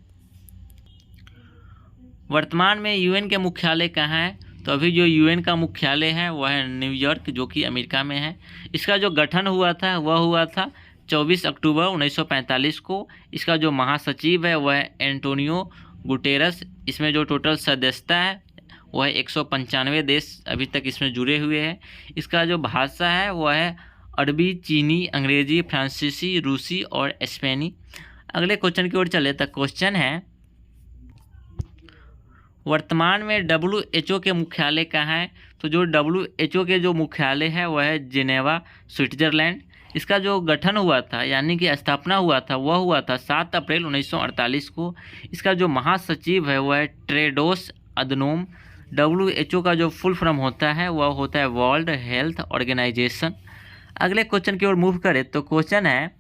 वर्तमान में यूएन के मुख्यालय कहाँ है? तो अभी जो यूएन का मुख्यालय है वह है न्यूयॉर्क, जो कि अमेरिका में है। इसका जो गठन हुआ था वह हुआ था 24 अक्टूबर 1945 को। इसका जो महासचिव है वह है एंटोनियो गुटेरस। इसमें जो टोटल सदस्यता है वह है 195 देश अभी तक इसमें जुड़े हुए हैं। इसका जो भाषा है वह है अरबी, चीनी, अंग्रेजी, फ्रांसीसी, रूसी और स्पेनी। अगले क्वेश्चन की ओर चले तो क्वेश्चन है वर्तमान में WHO के मुख्यालय कहाँ है? तो जो WHO के जो मुख्यालय है वह है जिनेवा, स्विट्जरलैंड। इसका जो गठन हुआ था यानी कि स्थापना हुआ था वह हुआ था 7 अप्रैल 1948 को। इसका जो महासचिव है वह है टेड्रोस अधनोम। WHO का जो फुल फॉर्म होता है वह होता है वर्ल्ड हेल्थ ऑर्गेनाइजेशन। अगले क्वेश्चन की ओर मूव करें तो क्वेश्चन है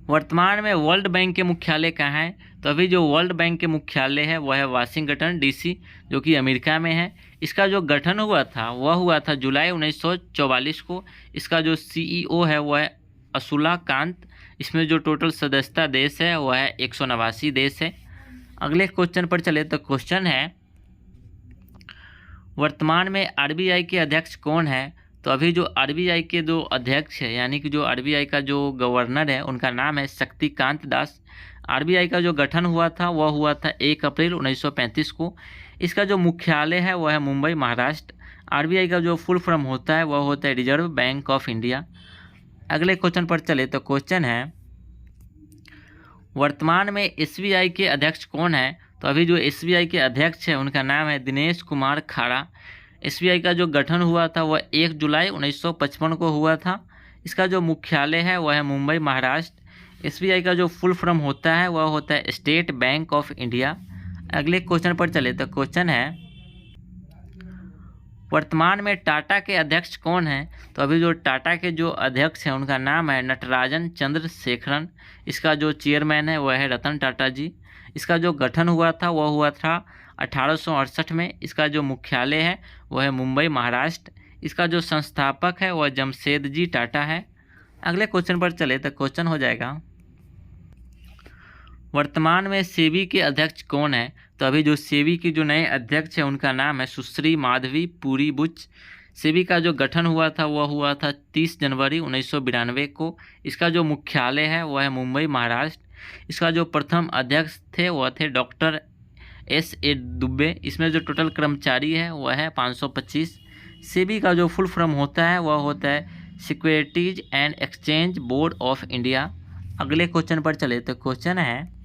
वर्तमान में वर्ल्ड बैंक के मुख्यालय कहाँ है? तो अभी जो वर्ल्ड बैंक के मुख्यालय है वह है वाशिंगटन DC, जो कि अमेरिका में है। इसका जो गठन हुआ था वह हुआ था जुलाई 1944 को। इसका जो CEO है वह है असुला कांत। इसमें जो टोटल सदस्यता देश है वह है 189 देश है। अगले क्वेश्चन पर चले तो क्वेश्चन है वर्तमान में RBI के अध्यक्ष कौन है? तो अभी जो RBI के जो अध्यक्ष है यानी कि जो RBI का जो गवर्नर है उनका नाम है शक्तिकांत दास। RBI का जो गठन हुआ था वह हुआ था 1 अप्रैल 1935 को। इसका जो मुख्यालय है वह है मुंबई, महाराष्ट्र। RBI का जो फुल फॉर्म होता है वह होता है रिजर्व बैंक ऑफ इंडिया। अगले क्वेश्चन पर चले तो क्वेश्चन है वर्तमान में SBI के अध्यक्ष कौन है? तो अभी जो SBI के अध्यक्ष है उनका नाम है दिनेश कुमार खाड़ा। SBI का जो गठन हुआ था वह 1 जुलाई 1955 को हुआ था। इसका जो मुख्यालय है वह है मुंबई, महाराष्ट्र। SBI का जो फुल फॉर्म होता है वह होता है स्टेट बैंक ऑफ इंडिया। अगले क्वेश्चन पर चले तो क्वेश्चन है वर्तमान में टाटा के अध्यक्ष कौन हैं? तो अभी जो टाटा के जो अध्यक्ष हैं उनका नाम है नटराजन चंद्रशेखरन। इसका जो चेयरमैन है वह है रतन टाटा जी। इसका जो गठन हुआ था वह हुआ था 1868 में। इसका जो मुख्यालय है वह है मुंबई, महाराष्ट्र। इसका जो संस्थापक है वह जमशेद जी टाटा है। अगले क्वेश्चन पर चले तो क्वेश्चन हो जाएगा वर्तमान में सेबी के अध्यक्ष कौन है? तो अभी जो सेबी के जो नए अध्यक्ष है उनका नाम है सुश्री माधवी पुरी बुच। सेबी का जो गठन हुआ था वह हुआ था 30 जनवरी 1992 को। इसका जो मुख्यालय है वह है मुंबई, महाराष्ट्र। इसका जो प्रथम अध्यक्ष थे वह थे डॉक्टर S.A. दुबे। इसमें जो टोटल कर्मचारी है वह है 525। सेबी का जो फुल फॉर्म होता है वह होता है securities and exchange board of India. अगले क्वेश्चन पर चले तो क्वेश्चन है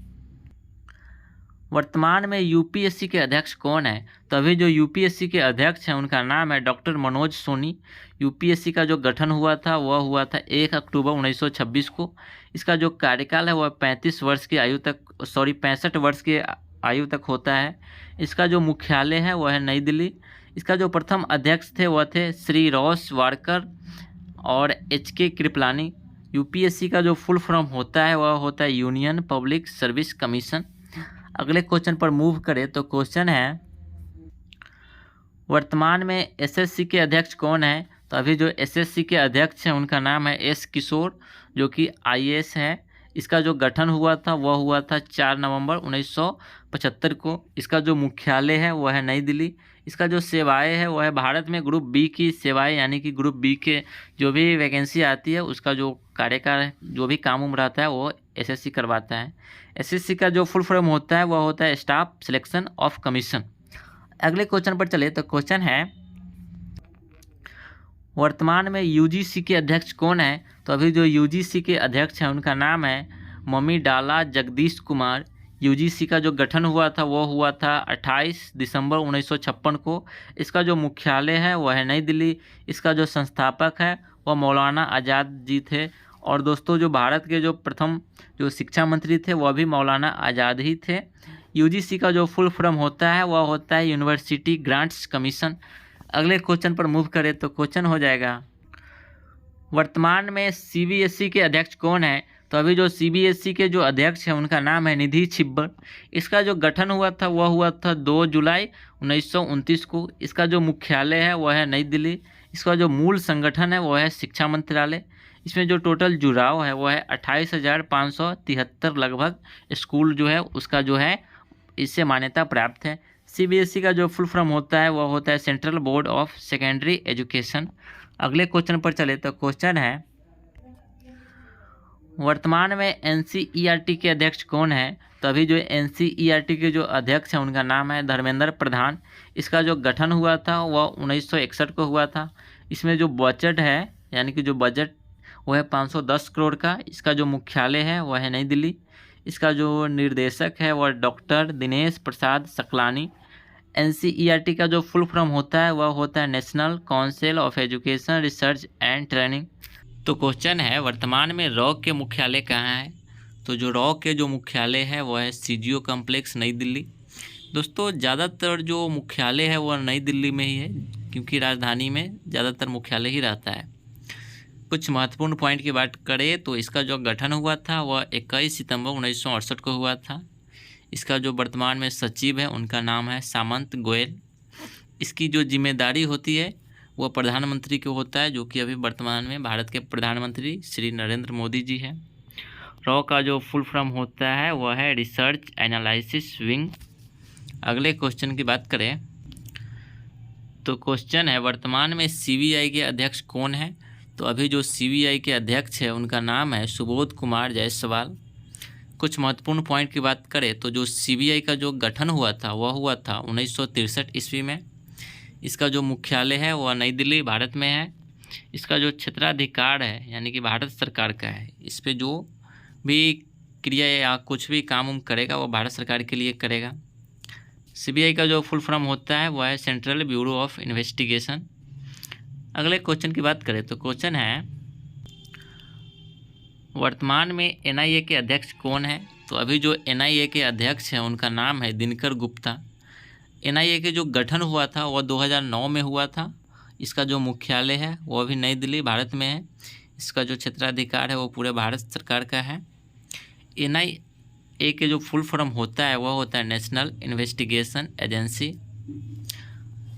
वर्तमान में यूपीएससी के अध्यक्ष कौन है? तो अभी जो यूपीएससी के अध्यक्ष हैं उनका नाम है डॉक्टर मनोज सोनी। यूपीएससी का जो गठन हुआ था वह हुआ था 1 अक्टूबर 1926 को। इसका जो कार्यकाल है वह 65 वर्ष की आयु तक 65 वर्ष की आयु तक होता है। इसका जो मुख्यालय है वह है नई दिल्ली। इसका जो प्रथम अध्यक्ष थे वह थे श्री रॉस वाडकर और HK कृपलानी। यूपीएससी का जो फुल फॉर्म होता है वह होता है यूनियन पब्लिक सर्विस कमीशन। अगले क्वेश्चन पर मूव करें तो क्वेश्चन है वर्तमान में एसएससी के अध्यक्ष कौन है? तो अभी जो एसएससी के अध्यक्ष हैं उनका नाम है एस किशोर, जो कि आईएएस है। इसका जो गठन हुआ था वह हुआ था 4 नवंबर 1975 को। इसका जो मुख्यालय है वह है नई दिल्ली। इसका जो सेवाएं है वह है भारत में ग्रुप बी की सेवाएं, यानी कि ग्रुप बी के जो भी वैकेंसी आती है उसका जो कार्यकाल जो भी काम रहता है वो एसएससी करवाता है। एसएससी का जो फुल फॉर्म होता है वह होता है स्टाफ सिलेक्शन ऑफ कमीशन। अगले क्वेश्चन पर चले तो क्वेश्चन है वर्तमान में यूजीसी के अध्यक्ष कौन है? तो अभी जो यूजीसी के अध्यक्ष हैं उनका नाम है मम्मीडाला जगदीश कुमार। यूजीसी का जो गठन हुआ था वो हुआ था 28 दिसंबर 1956 को। इसका जो मुख्यालय है वह है नई दिल्ली। इसका जो संस्थापक है वह मौलाना आज़ाद जी थे। और दोस्तों जो भारत के जो प्रथम जो शिक्षा मंत्री थे वह भी मौलाना आज़ाद ही थे। यूजीसी का जो फुल फॉर्म होता है वह होता है यूनिवर्सिटी ग्रांट्स कमीशन। अगले क्वेश्चन पर मूव करें तो क्वेश्चन हो जाएगा वर्तमान में सीबीएसई के अध्यक्ष कौन है? तो अभी जो सीबीएसई के जो अध्यक्ष हैं उनका नाम है निधि छिब्बर। इसका जो गठन हुआ था वह हुआ था 2 जुलाई 1929 को। इसका जो मुख्यालय है वह है नई दिल्ली। इसका जो मूल संगठन है वह है शिक्षा मंत्रालय। इसमें जो टोटल जुड़ाव है वह है 28,573 लगभग स्कूल जो है उसका जो है इससे मान्यता प्राप्त है। सीबीएसई का जो फुल फॉर्म होता है वह होता है central board of secondary education. अगले क्वेश्चन पर चले तो क्वेश्चन है वर्तमान में एनसीईआरटी के अध्यक्ष कौन है? तो अभी जो एनसीईआरटी के जो अध्यक्ष हैं उनका नाम है धर्मेंद्र प्रधान। इसका जो गठन हुआ था वह 1961 को हुआ था। इसमें जो बजट है यानी कि जो बजट वह है 510 करोड़ का। इसका जो मुख्यालय है वह है नई दिल्ली। इसका जो निर्देशक है वह डॉक्टर दिनेश प्रसाद सकलानी। एनसीईआरटी का जो फुल फॉर्म होता है वह होता है national council of education research and training. तो क्वेश्चन है वर्तमान में रॉक के मुख्यालय कहाँ है? तो जो रॉक के जो मुख्यालय है वह है सीजीओ कॉम्प्लेक्स नई दिल्ली। दोस्तों ज़्यादातर जो मुख्यालय है वह नई दिल्ली में ही है, क्योंकि राजधानी में ज़्यादातर मुख्यालय ही रहता है। कुछ महत्वपूर्ण पॉइंट की बात करें तो इसका जो गठन हुआ था वह 21 सितंबर 1968 को हुआ था। इसका जो वर्तमान में सचिव है उनका नाम है सामंत गोयल। इसकी जो जिम्मेदारी होती है वह प्रधानमंत्री को होता है, जो कि अभी वर्तमान में भारत के प्रधानमंत्री श्री नरेंद्र मोदी जी हैं। रॉ का जो फुल फॉर्म होता है वह है रिसर्च एनालिसिस विंग। अगले क्वेश्चन की बात करें तो क्वेश्चन है वर्तमान में सीबीआई के अध्यक्ष कौन है? तो अभी जो सीबीआई के अध्यक्ष है उनका नाम है सुबोध कुमार जायसवाल। कुछ महत्वपूर्ण पॉइंट की बात करें तो जो सीबीआई का जो गठन हुआ था वह हुआ था 1963 ईस्वी में। इसका जो मुख्यालय है वह नई दिल्ली भारत में है। इसका जो क्षेत्राधिकार है यानी कि भारत सरकार का है। इस पे जो भी क्रिया या कुछ भी काम करेगा वो भारत सरकार के लिए करेगा। सीबीआई का जो फुल फॉर्म होता है वह है सेंट्रल ब्यूरो ऑफ इन्वेस्टिगेशन। अगले क्वेश्चन की बात करें तो क्वेश्चन है वर्तमान में एनआईए के अध्यक्ष कौन है? तो अभी जो एनआईए के अध्यक्ष हैं उनका नाम है दिनकर गुप्ता। एनआईए के जो गठन हुआ था वह 2009 में हुआ था। इसका जो मुख्यालय है वह भी नई दिल्ली भारत में है। इसका जो क्षेत्राधिकार है वो पूरे भारत सरकार का है। एनआईए के जो फुल फॉर्म होता है वह होता है नेशनल इन्वेस्टिगेशन एजेंसी।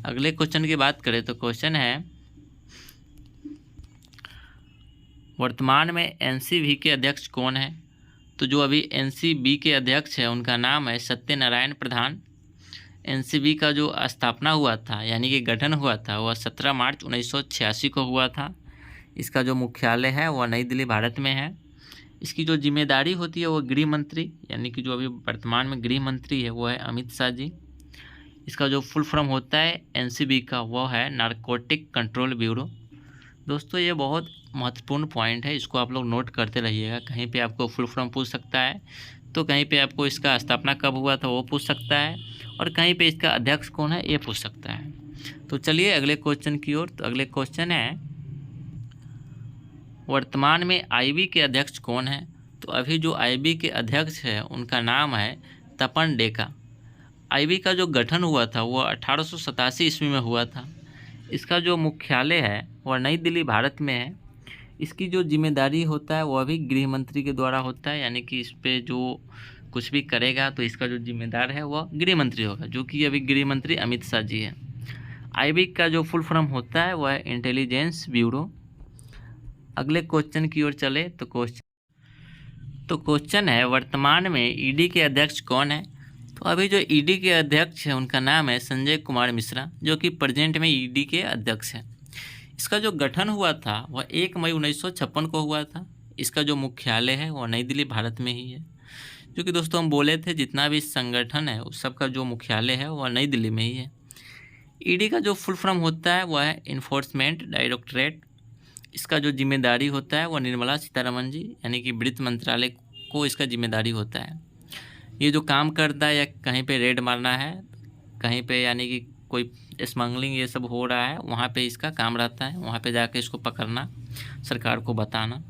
अगले क्वेश्चन की बात करें तो क्वेश्चन है वर्तमान में एनसीबी के अध्यक्ष कौन है? तो जो अभी एनसीबी के अध्यक्ष है उनका नाम है सत्यनारायण प्रधान। एनसीबी का जो स्थापना हुआ था यानी कि गठन हुआ था वह 17 मार्च 1986 को हुआ था। इसका जो मुख्यालय है वह नई दिल्ली भारत में है। इसकी जो जिम्मेदारी होती है वो गृह मंत्री यानी कि जो अभी वर्तमान में गृह मंत्री है वो है अमित शाह जी। इसका जो फुल फॉर्म होता है एनसीबी का वो है नारकोटिक कंट्रोल ब्यूरो। दोस्तों ये बहुत महत्वपूर्ण पॉइंट है, इसको आप लोग नोट करते रहिएगा। कहीं पे आपको फुल फॉर्म पूछ सकता है, तो कहीं पे आपको इसका स्थापना कब हुआ था वो पूछ सकता है, और कहीं पे इसका अध्यक्ष कौन है ये पूछ सकता है। तो चलिए अगले क्वेश्चन की ओर। तो अगले क्वेश्चन है, वर्तमान में आईबी के अध्यक्ष कौन है? तो अभी जो आईबी के अध्यक्ष है उनका नाम है तपन डेका। आईबी का जो गठन हुआ था वो 1887 ईस्वी में हुआ था। इसका जो मुख्यालय है वह नई दिल्ली भारत में है। इसकी जो जिम्मेदारी होता है वह भी गृह मंत्री के द्वारा होता है, यानी कि इस पे जो कुछ भी करेगा तो इसका जो जिम्मेदार है वह गृह मंत्री होगा, जो कि अभी गृह मंत्री अमित शाह जी है। आईबी का जो फुल फॉर्म होता है वह है इंटेलिजेंस ब्यूरो। अगले क्वेश्चन की ओर चले तो क्वेश्चन है, वर्तमान में ईडी के अध्यक्ष कौन है? तो अभी जो ईडी के अध्यक्ष है उनका नाम है संजय कुमार मिश्रा, जो कि प्रेजेंट में ईडी के अध्यक्ष हैं। इसका जो गठन हुआ था वह 1 मई 1956 को हुआ था। इसका जो मुख्यालय है वह नई दिल्ली भारत में ही है। जो कि दोस्तों हम बोले थे जितना भी संगठन है उस सब का जो मुख्यालय है वह नई दिल्ली में ही है। ईडी का जो फुल फॉर्म होता है वह है इन्फोर्समेंट डायरेक्टरेट। इसका जो जिम्मेदारी होता है वह निर्मला सीतारमण जी, यानी कि वित्त मंत्रालय को इसका जिम्मेदारी होता है। ये जो काम करता है या कहीं पे रेड मारना है, कहीं पे यानी कि कोई स्मगलिंग ये सब हो रहा है, वहाँ पे इसका काम रहता है। वहाँ पे जाके इसको पकड़ना, सरकार को बताना।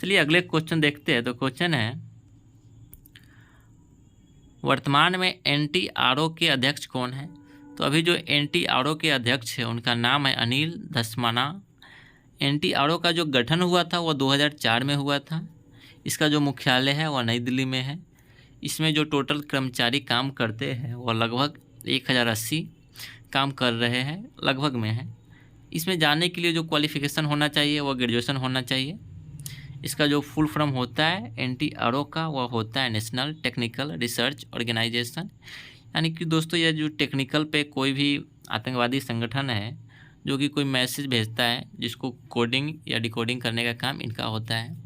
चलिए अगले क्वेश्चन देखते हैं। तो क्वेश्चन है, वर्तमान में एनटीआरओ के अध्यक्ष कौन है? तो अभी जो एनटीआरओ के अध्यक्ष है उनका नाम है अनिल धस्माना। एनटीआरओ का जो गठन हुआ था वह 2004 में हुआ था। इसका जो मुख्यालय है वह नई दिल्ली में है। इसमें जो टोटल कर्मचारी काम करते हैं वह लगभग 1080 काम कर रहे हैं, लगभग में है। इसमें जाने के लिए जो क्वालिफ़िकेशन होना चाहिए वह ग्रेजुएशन होना चाहिए। इसका जो फुल फॉर्म होता है एनटीआरओ का वह होता है नेशनल टेक्निकल रिसर्च ऑर्गेनाइजेशन। यानी कि दोस्तों यह जो टेक्निकल पे कोई भी आतंकवादी संगठन है जो कि कोई मैसेज भेजता है जिसको कोडिंग या डिकोडिंग करने का काम इनका होता है।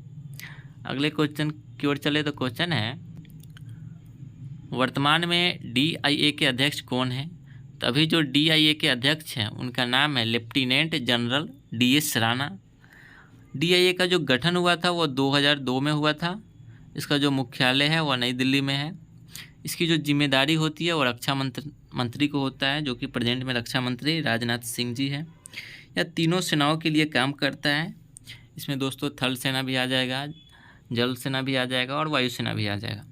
अगले क्वेश्चन की ओर चले तो क्वेश्चन है, वर्तमान में डीआईए के अध्यक्ष कौन है? तो अभी जो डीआईए के अध्यक्ष हैं उनका नाम है lieutenant general DS Rana. DIA का जो गठन हुआ था वो 2002 में हुआ था। इसका जो मुख्यालय है वह नई दिल्ली में है। इसकी जो जिम्मेदारी होती है वो रक्षा मंत्री को होता है, जो कि प्रेजेंट में रक्षा मंत्री राजनाथ सिंह जी है। यह तीनों सेनाओं के लिए काम करता है। इसमें दोस्तों थल सेना भी आ जाएगा, जल सेना भी आ जाएगा और वायुसेना भी आ जाएगा।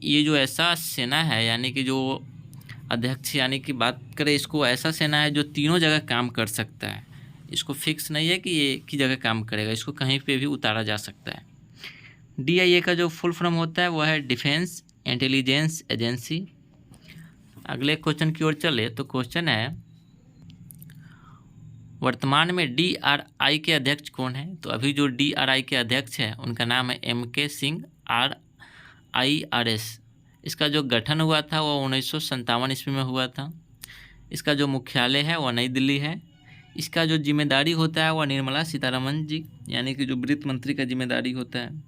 ये जो ऐसा सेना है, यानी कि जो अध्यक्ष यानी कि बात करें, इसको ऐसा सेना है जो तीनों जगह काम कर सकता है। इसको फिक्स नहीं है कि ये एक ही जगह काम करेगा, इसको कहीं पे भी उतारा जा सकता है। डीआईए का जो फुल फॉर्म होता है वह है डिफेंस इंटेलिजेंस एजेंसी। अगले क्वेश्चन की ओर चले तो क्वेश्चन है, वर्तमान में डीआरआई के अध्यक्ष कौन है? तो अभी जो डीआरआई के अध्यक्ष हैं उनका नाम है एमके सिंह RIRS। इसका जो गठन हुआ था वो 1957 ईस्वी में हुआ था। इसका जो मुख्यालय है वह नई दिल्ली है। इसका जो जिम्मेदारी होता है वह निर्मला सीतारमण जी, यानी कि जो वित्त मंत्री का जिम्मेदारी होता है।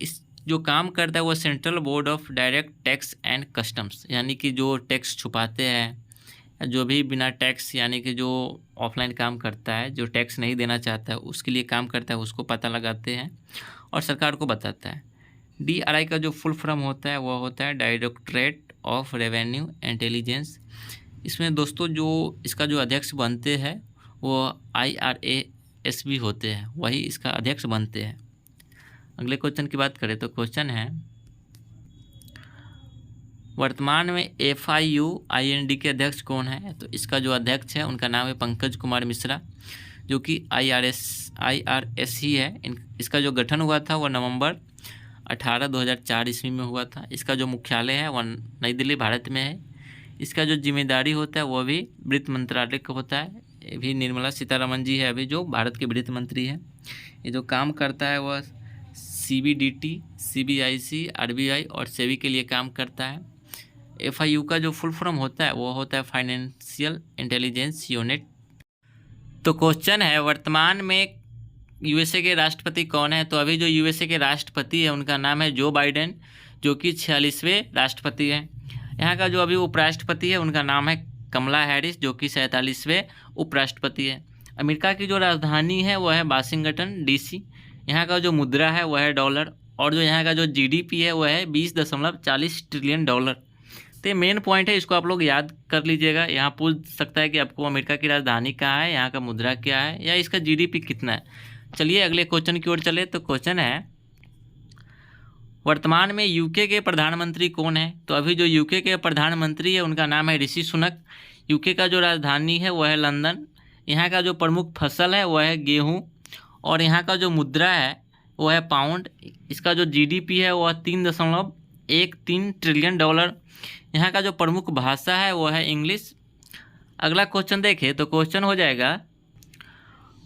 इस जो काम करता है वो central board of direct tax and customs, यानी कि जो टैक्स छुपाते हैं, जो भी बिना टैक्स यानी कि जो ऑफलाइन काम करता है, जो टैक्स नहीं देना चाहता है उसके लिए काम करता है, उसको पता लगाते हैं और सरकार को बताता है। डीआरआई का जो फुल फॉर्म होता है वह होता है डायरेक्टरेट ऑफ रेवेन्यू इंटेलिजेंस। इसमें दोस्तों जो इसका जो अध्यक्ष बनते हैं वो IRAS भी होते हैं, वही इसका अध्यक्ष बनते हैं। अगले क्वेश्चन की बात करें तो क्वेश्चन है, वर्तमान में FIUIND के अध्यक्ष कौन है? तो इसका जो अध्यक्ष है उनका नाम है पंकज कुमार मिश्रा, जो कि IRS ही है। इसका जो गठन हुआ था वह नवंबर 18 2004 ईस्वी में हुआ था। इसका जो मुख्यालय है वह नई दिल्ली भारत में है। इसका जो जिम्मेदारी होता है वह भी वित्त मंत्रालय का होता है। ये भी निर्मला सीतारमण जी है अभी जो भारत के वित्त मंत्री हैं। ये जो काम करता है वह CBDT, CBIC, RBI और सेबी के लिए काम करता है। FIU का जो फुल फॉर्म होता है वो होता है फाइनेंशियल इंटेलिजेंस यूनिट। तो क्वेश्चन है, वर्तमान में USA के राष्ट्रपति कौन है? तो अभी जो USA के राष्ट्रपति है उनका नाम है जो बाइडेन, जो कि 46वें राष्ट्रपति हैं। यहाँ का जो अभी उपराष्ट्रपति है उनका नाम है कमला हैरिस, जो कि 47वें उपराष्ट्रपति है। अमेरिका की जो राजधानी है वह है वाशिंगटन डीसी। यहाँ का जो मुद्रा है वह है डॉलर, और जो यहाँ का जो जीडीपी है वह है 20.40 ट्रिलियन डॉलर। तो ये मेन पॉइंट है, इसको आप लोग याद कर लीजिएगा। यहाँ पूछ सकता है कि आपको अमेरिका की राजधानी कहाँ है, यहाँ का मुद्रा क्या है, या इसका जीडीपी कितना है। चलिए अगले क्वेश्चन की ओर चले। तो क्वेश्चन है, वर्तमान में यूके के प्रधानमंत्री कौन है। तो अभी जो यूके के प्रधानमंत्री है उनका नाम है ऋषि सुनक। यूके का जो राजधानी है वह है लंदन। यहाँ का जो प्रमुख फसल है वह है गेहूँ, और यहाँ का जो मुद्रा है वह है पाउंड। इसका जो जीडीपी है वह 3.13 ट्रिलियन डॉलर। यहाँ का जो प्रमुख भाषा है वह है इंग्लिश। अगला क्वेश्चन देखें तो क्वेश्चन हो जाएगा,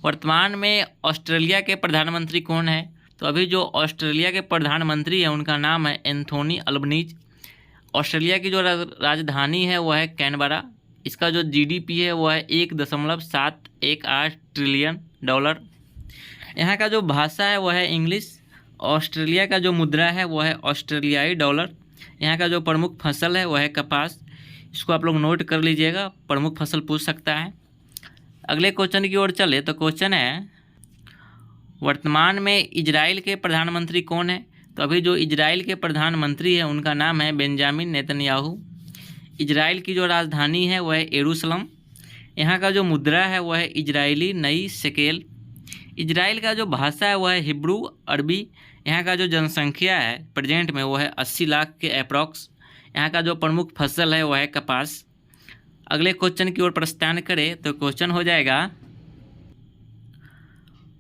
वर्तमान में ऑस्ट्रेलिया के प्रधानमंत्री कौन है। तो अभी जो ऑस्ट्रेलिया के प्रधानमंत्री है उनका नाम है एंथोनी अल्बनीज। ऑस्ट्रेलिया की जो राजधानी है वह है कैनबरा। इसका जो जीडीपी है वह है 1.718 ट्रिलियन डॉलर। यहाँ का जो भाषा है वह है इंग्लिश। ऑस्ट्रेलिया का जो मुद्रा है वह है ऑस्ट्रेलियाई डॉलर। यहाँ का जो प्रमुख फसल है वह है कपास। इसको आप लोग नोट कर लीजिएगा, प्रमुख फसल पूछ सकता है। अगले क्वेश्चन की ओर चले तो क्वेश्चन है, वर्तमान में इजराइल के प्रधानमंत्री कौन है। तो अभी जो इजराइल के प्रधानमंत्री है उनका नाम है बेंजामिन नेतन्याहू। इजराइल की जो राजधानी है वह है यरूशलेम। यहाँ का जो मुद्रा है वह है इजरायली नई शेकेल। इजराइल का जो भाषा है वह है हिब्रू अरबी। यहाँ का जो जनसंख्या है प्रेजेंट में वह है 80 लाख के अप्रॉक्स। यहाँ का जो प्रमुख फसल है वह है कपास। अगले क्वेश्चन की ओर प्रस्थान करें तो क्वेश्चन हो जाएगा,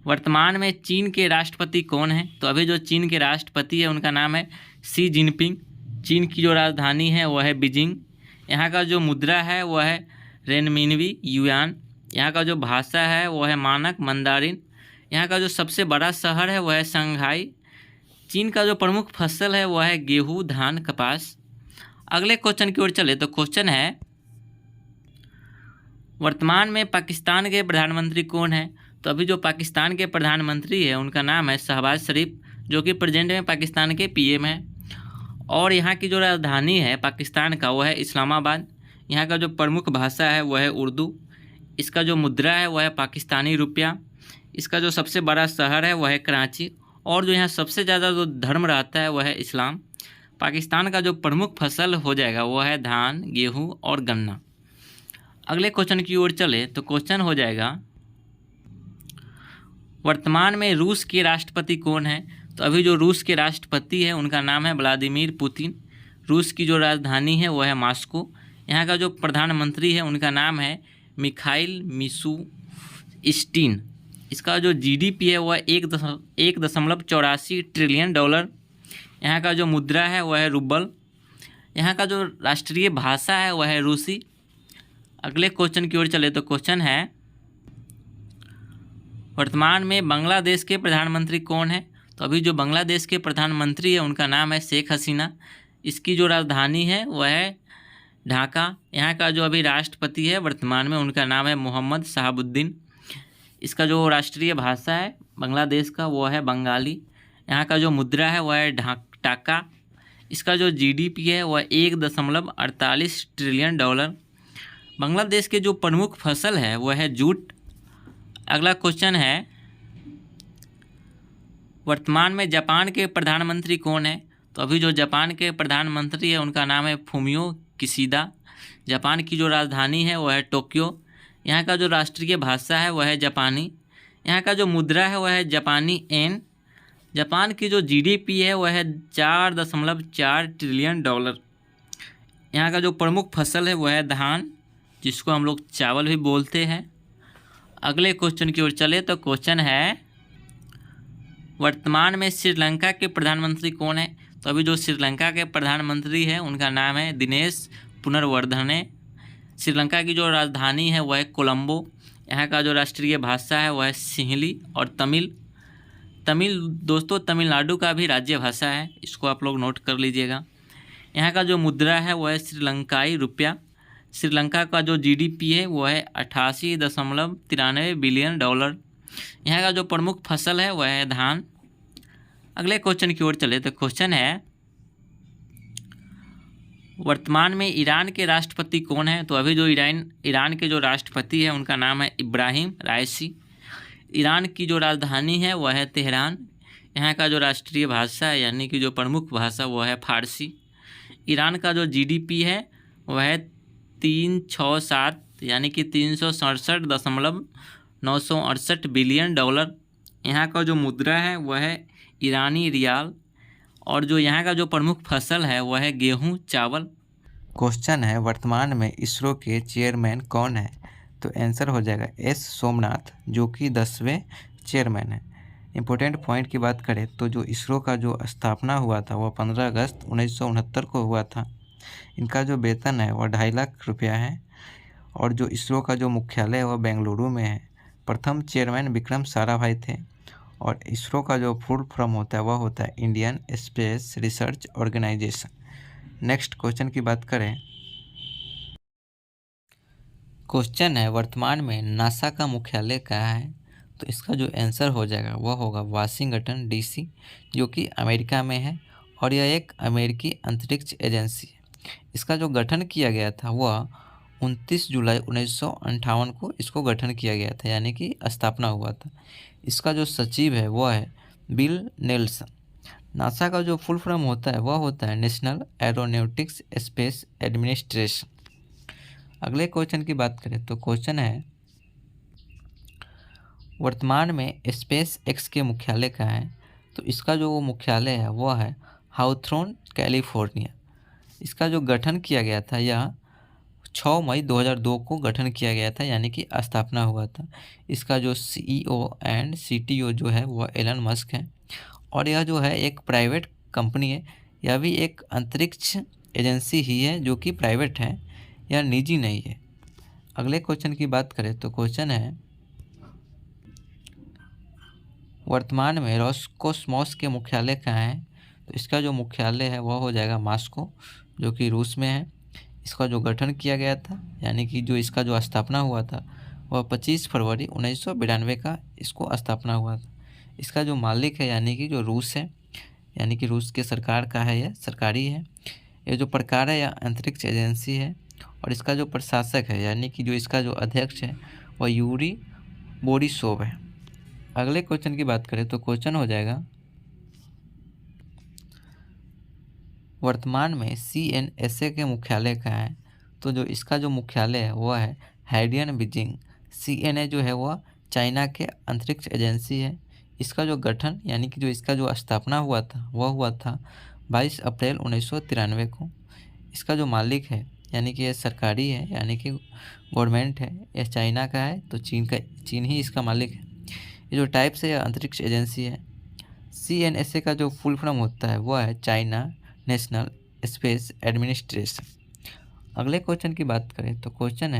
वर्तमान में चीन के राष्ट्रपति कौन है। तो अभी जो चीन के राष्ट्रपति है उनका नाम है शी जिनपिंग। चीन की जो राजधानी है वह है बीजिंग। यहाँ का जो मुद्रा है वह है रेनमिनवी युआन। यहाँ का जो भाषा है वह है मानक मंदारिन। यहाँ का जो सबसे बड़ा शहर है वह है शंघाई। चीन का जो प्रमुख फसल है वह है गेहूँ, धान, कपास। अगले क्वेश्चन की ओर चले तो क्वेश्चन है, वर्तमान में पाकिस्तान के प्रधानमंत्री कौन है। तो अभी जो पाकिस्तान के प्रधानमंत्री है उनका नाम है शहबाज शरीफ, जो कि प्रेजेंट में पाकिस्तान के पीएम है। और यहाँ की जो राजधानी है पाकिस्तान का वह है इस्लामाबाद। यहाँ का जो प्रमुख भाषा है वह है उर्दू। इसका जो मुद्रा है वह है पाकिस्तानी रुपया। इसका जो सबसे बड़ा शहर है वह है कराची, और जो यहाँ सबसे ज़्यादा जो धर्म रहता है वह है इस्लाम। पाकिस्तान का जो प्रमुख फसल हो जाएगा वह है धान, गेहूँ और गन्ना। अगले क्वेश्चन की ओर चले तो क्वेश्चन हो जाएगा, वर्तमान में रूस के राष्ट्रपति कौन है। तो अभी जो रूस के राष्ट्रपति है उनका नाम है व्लादिमीर पुतिन। रूस की जो राजधानी है वह है मॉस्को। यहाँ का जो प्रधानमंत्री है उनका नाम है मिखाइल मिशुस्टिन। इसका जो जीडीपी है वह 1.84 ट्रिलियन डॉलर। यहाँ का जो मुद्रा है वह है रूबल। यहाँ का जो राष्ट्रीय भाषा है वह है रूसी। अगले क्वेश्चन की ओर चले तो क्वेश्चन है, वर्तमान में बांग्लादेश के प्रधानमंत्री कौन है। तो अभी जो बांग्लादेश के प्रधानमंत्री है उनका नाम है शेख हसीना। इसकी जो राजधानी है वह है ढाका। यहाँ का जो अभी राष्ट्रपति है वर्तमान में उनका नाम है मोहम्मद शहाबुद्दीन। इसका जो राष्ट्रीय भाषा है बांग्लादेश का वो है बंगाली। यहाँ का जो मुद्रा है वह है टाका। इसका जो जीडीपी है वह 1.48 ट्रिलियन डॉलर। बांग्लादेश के जो प्रमुख फसल है वह है जूट। अगला क्वेश्चन है, वर्तमान में जापान के प्रधानमंत्री कौन है। तो अभी जो जापान के प्रधानमंत्री है उनका नाम है फुमियो किशिदा। जापान की जो राजधानी है वह है टोक्यो। यहाँ का जो राष्ट्रीय भाषा है वह है जापानी। यहाँ का जो मुद्रा है वह है जापानी एन। जापान की जो जीडीपी है वह है 4.4 ट्रिलियन डॉलर। यहाँ का जो प्रमुख फसल है वह है धान, जिसको हम लोग चावल भी बोलते हैं। अगले क्वेश्चन की ओर चले तो क्वेश्चन है, वर्तमान में श्रीलंका के प्रधानमंत्री कौन है। तो अभी जो श्रीलंका के प्रधानमंत्री है उनका नाम है दिनेश पुनर्वर्धने। श्रीलंका की जो राजधानी है वह है कोलंबो। यहाँ का जो राष्ट्रीय भाषा है वह है सिंहली और तमिल दोस्तों तमिलनाडु का भी राज्य भाषा है, इसको आप लोग नोट कर लीजिएगा। यहाँ का जो मुद्रा है वह है श्रीलंकाई रुपया। श्रीलंका का जो जीडीपी है वह है 88.93 बिलियन डॉलर। यहाँ का जो प्रमुख फसल है वह है धान। अगले क्वेश्चन की ओर चले तो क्वेश्चन है, वर्तमान में ईरान के राष्ट्रपति कौन है? तो अभी जो ईरान के जो राष्ट्रपति है उनका नाम है इब्राहिम राइसी। ईरान की जो राजधानी है वह है तेहरान। यहाँ का जो राष्ट्रीय भाषा है यानी कि जो प्रमुख भाषा वो है फारसी। ईरान का जो जीडीपी है वह है 367 यानी कि 367.968 बिलियन डॉलर। यहाँ का जो मुद्रा है वह है ईरानी रियाल। और जो यहाँ का जो प्रमुख फसल है वह है गेहूँ चावल। क्वेश्चन है वर्तमान में इसरो के चेयरमैन कौन है? तो आंसर हो जाएगा एस सोमनाथ, जो कि 10वें चेयरमैन है। इम्पोर्टेंट पॉइंट की बात करें तो जो इसरो का जो स्थापना हुआ था वह 15 अगस्त 1969 को हुआ था। इनका जो वेतन है वह 2.5 लाख रुपया है। और जो इसरो का जो मुख्यालय है वह बेंगलुरु में है। प्रथम चेयरमैन विक्रम साराभाई थे। और इसरो का जो फुल फॉर्म होता है वह होता है Indian space research organisation. Next question की बात करें। क्वेश्चन है वर्तमान में नासा का मुख्यालय कहाँ है? तो इसका जो आंसर हो जाएगा वह होगा वाशिंगटन डीसी, जो कि अमेरिका में है। और यह एक अमेरिकी अंतरिक्ष एजेंसी है। इसका जो गठन किया गया था वह 29 जुलाई 1958 को इसको गठन किया गया था, यानी कि स्थापना हुआ था। इसका जो सचिव है वह है बिल नेल्सन। नासा का जो फुल फॉर्म होता है वह होता है नेशनल एरोनॉटिक्स स्पेस एडमिनिस्ट्रेशन। अगले क्वेश्चन की बात करें तो क्वेश्चन है वर्तमान में स्पेस एक्स के मुख्यालय कहाँ है? तो इसका जो मुख्यालय है वह है हाउथॉर्न कैलिफोर्निया। इसका जो गठन किया गया था यह 6 मई 2002 को गठन किया गया था, यानी कि स्थापना हुआ था। इसका जो CEO एंड CTO जो है वह एलन मस्क है। और यह जो है एक प्राइवेट कंपनी है। यह भी एक अंतरिक्ष एजेंसी ही है जो कि प्राइवेट है, यह निजी नहीं है। अगले क्वेश्चन की बात करें तो क्वेश्चन है वर्तमान में रोसकोसमॉस के मुख्यालय कहाँ है? तो इसका जो मुख्यालय है वह हो जाएगा मॉस्को, जो कि रूस में है। इसका जो गठन किया गया था यानी कि जो इसका जो स्थापना हुआ था वह 25 फरवरी 1992 का इसको स्थापना हुआ था। इसका जो मालिक है यानी कि जो रूस है, यानी कि रूस के सरकार का है, यह सरकारी है। ये जो प्रकार है यह अंतरिक्ष एजेंसी है। और इसका जो प्रशासक है यानी कि जो इसका जो अध्यक्ष है वह यूरी बोरिसोव है। अगले क्वेश्चन की बात करें तो क्वेश्चन हो जाएगा वर्तमान में CNSA के मुख्यालय कहाँ है? तो जो इसका जो मुख्यालय है वह है हैडियन बीजिंग। CNA जो है वह चाइना के अंतरिक्ष एजेंसी है। इसका जो गठन यानी कि जो इसका जो स्थापना हुआ था वह हुआ था 22 अप्रैल 1993 को। इसका जो मालिक है यानी कि यह सरकारी है, यानी कि गवर्नमेंट है, यह चाइना का है, तो चीन ही इसका मालिक है। ये जो टाइप से यह अंतरिक्ष एजेंसी है। CNSA का जो फुल फॉर्म होता है वह है चाइना नेशनल स्पेस एडमिनिस्ट्रेशन। अगले क्वेश्चन की बात करें तो क्वेश्चन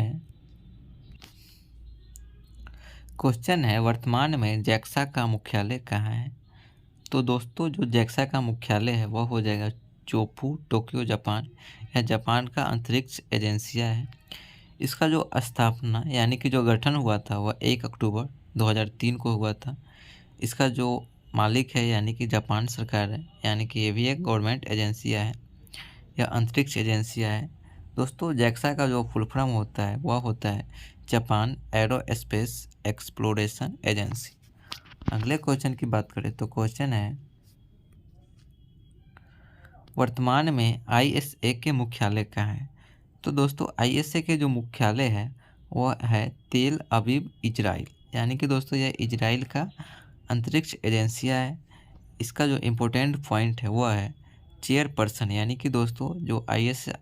है वर्तमान में जैक्सा का मुख्यालय कहाँ है? तो दोस्तों जो जैक्सा का मुख्यालय है वह हो जाएगा चोफू, टोक्यो, जापान। यह जापान का अंतरिक्ष एजेंसिया है। इसका जो स्थापना यानी कि जो गठन हुआ था वह 1 अक्टूबर 2003 को हुआ था। इसका जो मालिक है यानी कि जापान सरकार है, यानी कि ये भी एक गवर्नमेंट एजेंसिया है, यह अंतरिक्ष एजेंसिया है। दोस्तों जैक्सा का जो फुल फॉर्म होता है वह होता है जापान एरोस्पेस एक्सप्लोरेशन एजेंसी। अगले क्वेश्चन की बात करें तो क्वेश्चन है वर्तमान में ISA के मुख्यालय कहाँ है? तो दोस्तों ISA के जो मुख्यालय है वह है तेल अवीव इजराइल, यानी कि दोस्तों यह इजराइल का अंतरिक्ष एजेंसिया है। इसका जो इम्पोर्टेंट पॉइंट है वह है चेयरपर्सन, यानी कि दोस्तों जो ISA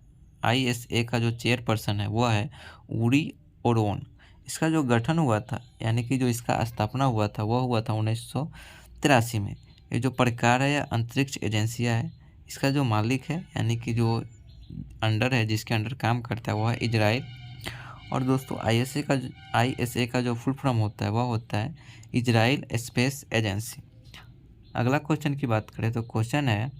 का जो चेयरपर्सन है वह है उरी ओरोन। इसका जो गठन हुआ था यानी कि जो इसका स्थापना हुआ था वह हुआ था 1983 में। ये जो प्रकार है यह अंतरिक्ष एजेंसिया है। इसका जो मालिक है यानी कि जो अंडर है, जिसके अंडर काम करता है वह है इजराइल। और दोस्तों ISA का जो फुल फॉर्म होता है वह होता है इजराइल स्पेस एजेंसी। अगला क्वेश्चन की बात करें तो क्वेश्चन है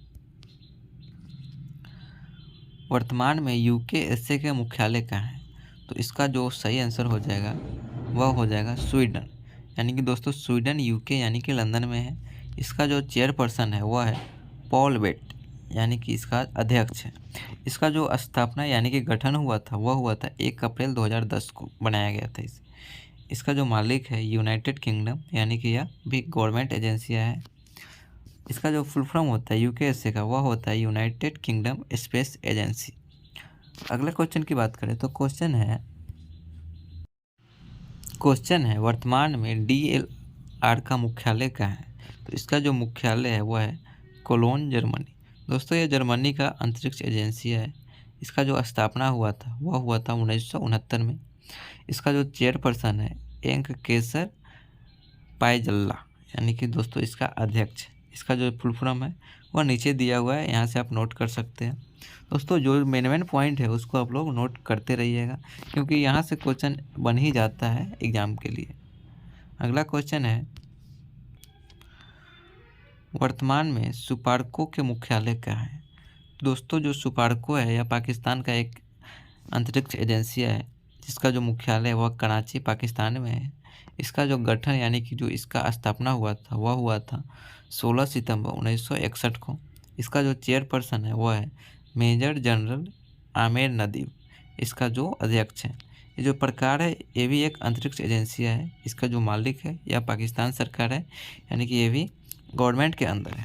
वर्तमान में USA के मुख्यालय कहाँ है? तो इसका जो सही आंसर हो जाएगा वह हो जाएगा स्वीडन, यानी कि दोस्तों स्वीडन UK यानी कि लंदन में है। इसका जो चेयरपर्सन है वह है पॉल बेट, यानी कि इसका अध्यक्ष है। इसका जो स्थापना यानी कि गठन हुआ था वह हुआ था 1 अप्रैल 2010 को बनाया गया था इसका जो मालिक है यूनाइटेड किंगडम, यानी कि यह भी गवर्नमेंट एजेंसियाँ है। इसका जो फुल फॉर्म होता है यूकेएसए का, वह होता है यूनाइटेड किंगडम स्पेस एजेंसी। अगला क्वेश्चन की बात करें तो क्वेश्चन है वर्तमान में DLR का मुख्यालय कहाँ है? तो इसका जो मुख्यालय है वह है कोलोन, जर्मनी। दोस्तों यह जर्मनी का अंतरिक्ष एजेंसी है। इसका जो स्थापना हुआ था वह हुआ था 1969 में। इसका जो चेयरपर्सन है एंक केसर पायजल्ला, यानी कि दोस्तों इसका अध्यक्ष। इसका जो फुल फॉर्म है वह नीचे दिया हुआ है, यहाँ से आप नोट कर सकते हैं। दोस्तों जो मेन पॉइंट है उसको आप लोग नोट करते रहिएगा, क्योंकि यहाँ से क्वेश्चन बन ही जाता है एग्जाम के लिए। अगला क्वेश्चन है वर्तमान में सुपार्को के मुख्यालय कहाँ है? दोस्तों जो सुपार्को है यह पाकिस्तान का एक अंतरिक्ष एजेंसी है, जिसका जो मुख्यालय है वह कराची, पाकिस्तान में है। इसका जो गठन यानी कि जो इसका स्थापना हुआ था वह हुआ था 16 सितंबर 1961 को। इसका जो चेयरपर्सन है वह है मेजर जनरल आमिर नदीम, इसका जो अध्यक्ष है। ये जो प्रकार है ये भी एक अंतरिक्ष एजेंसी है। इसका जो मालिक है यह पाकिस्तान सरकार है, यानी कि ये भी गवर्नमेंट के अंदर है।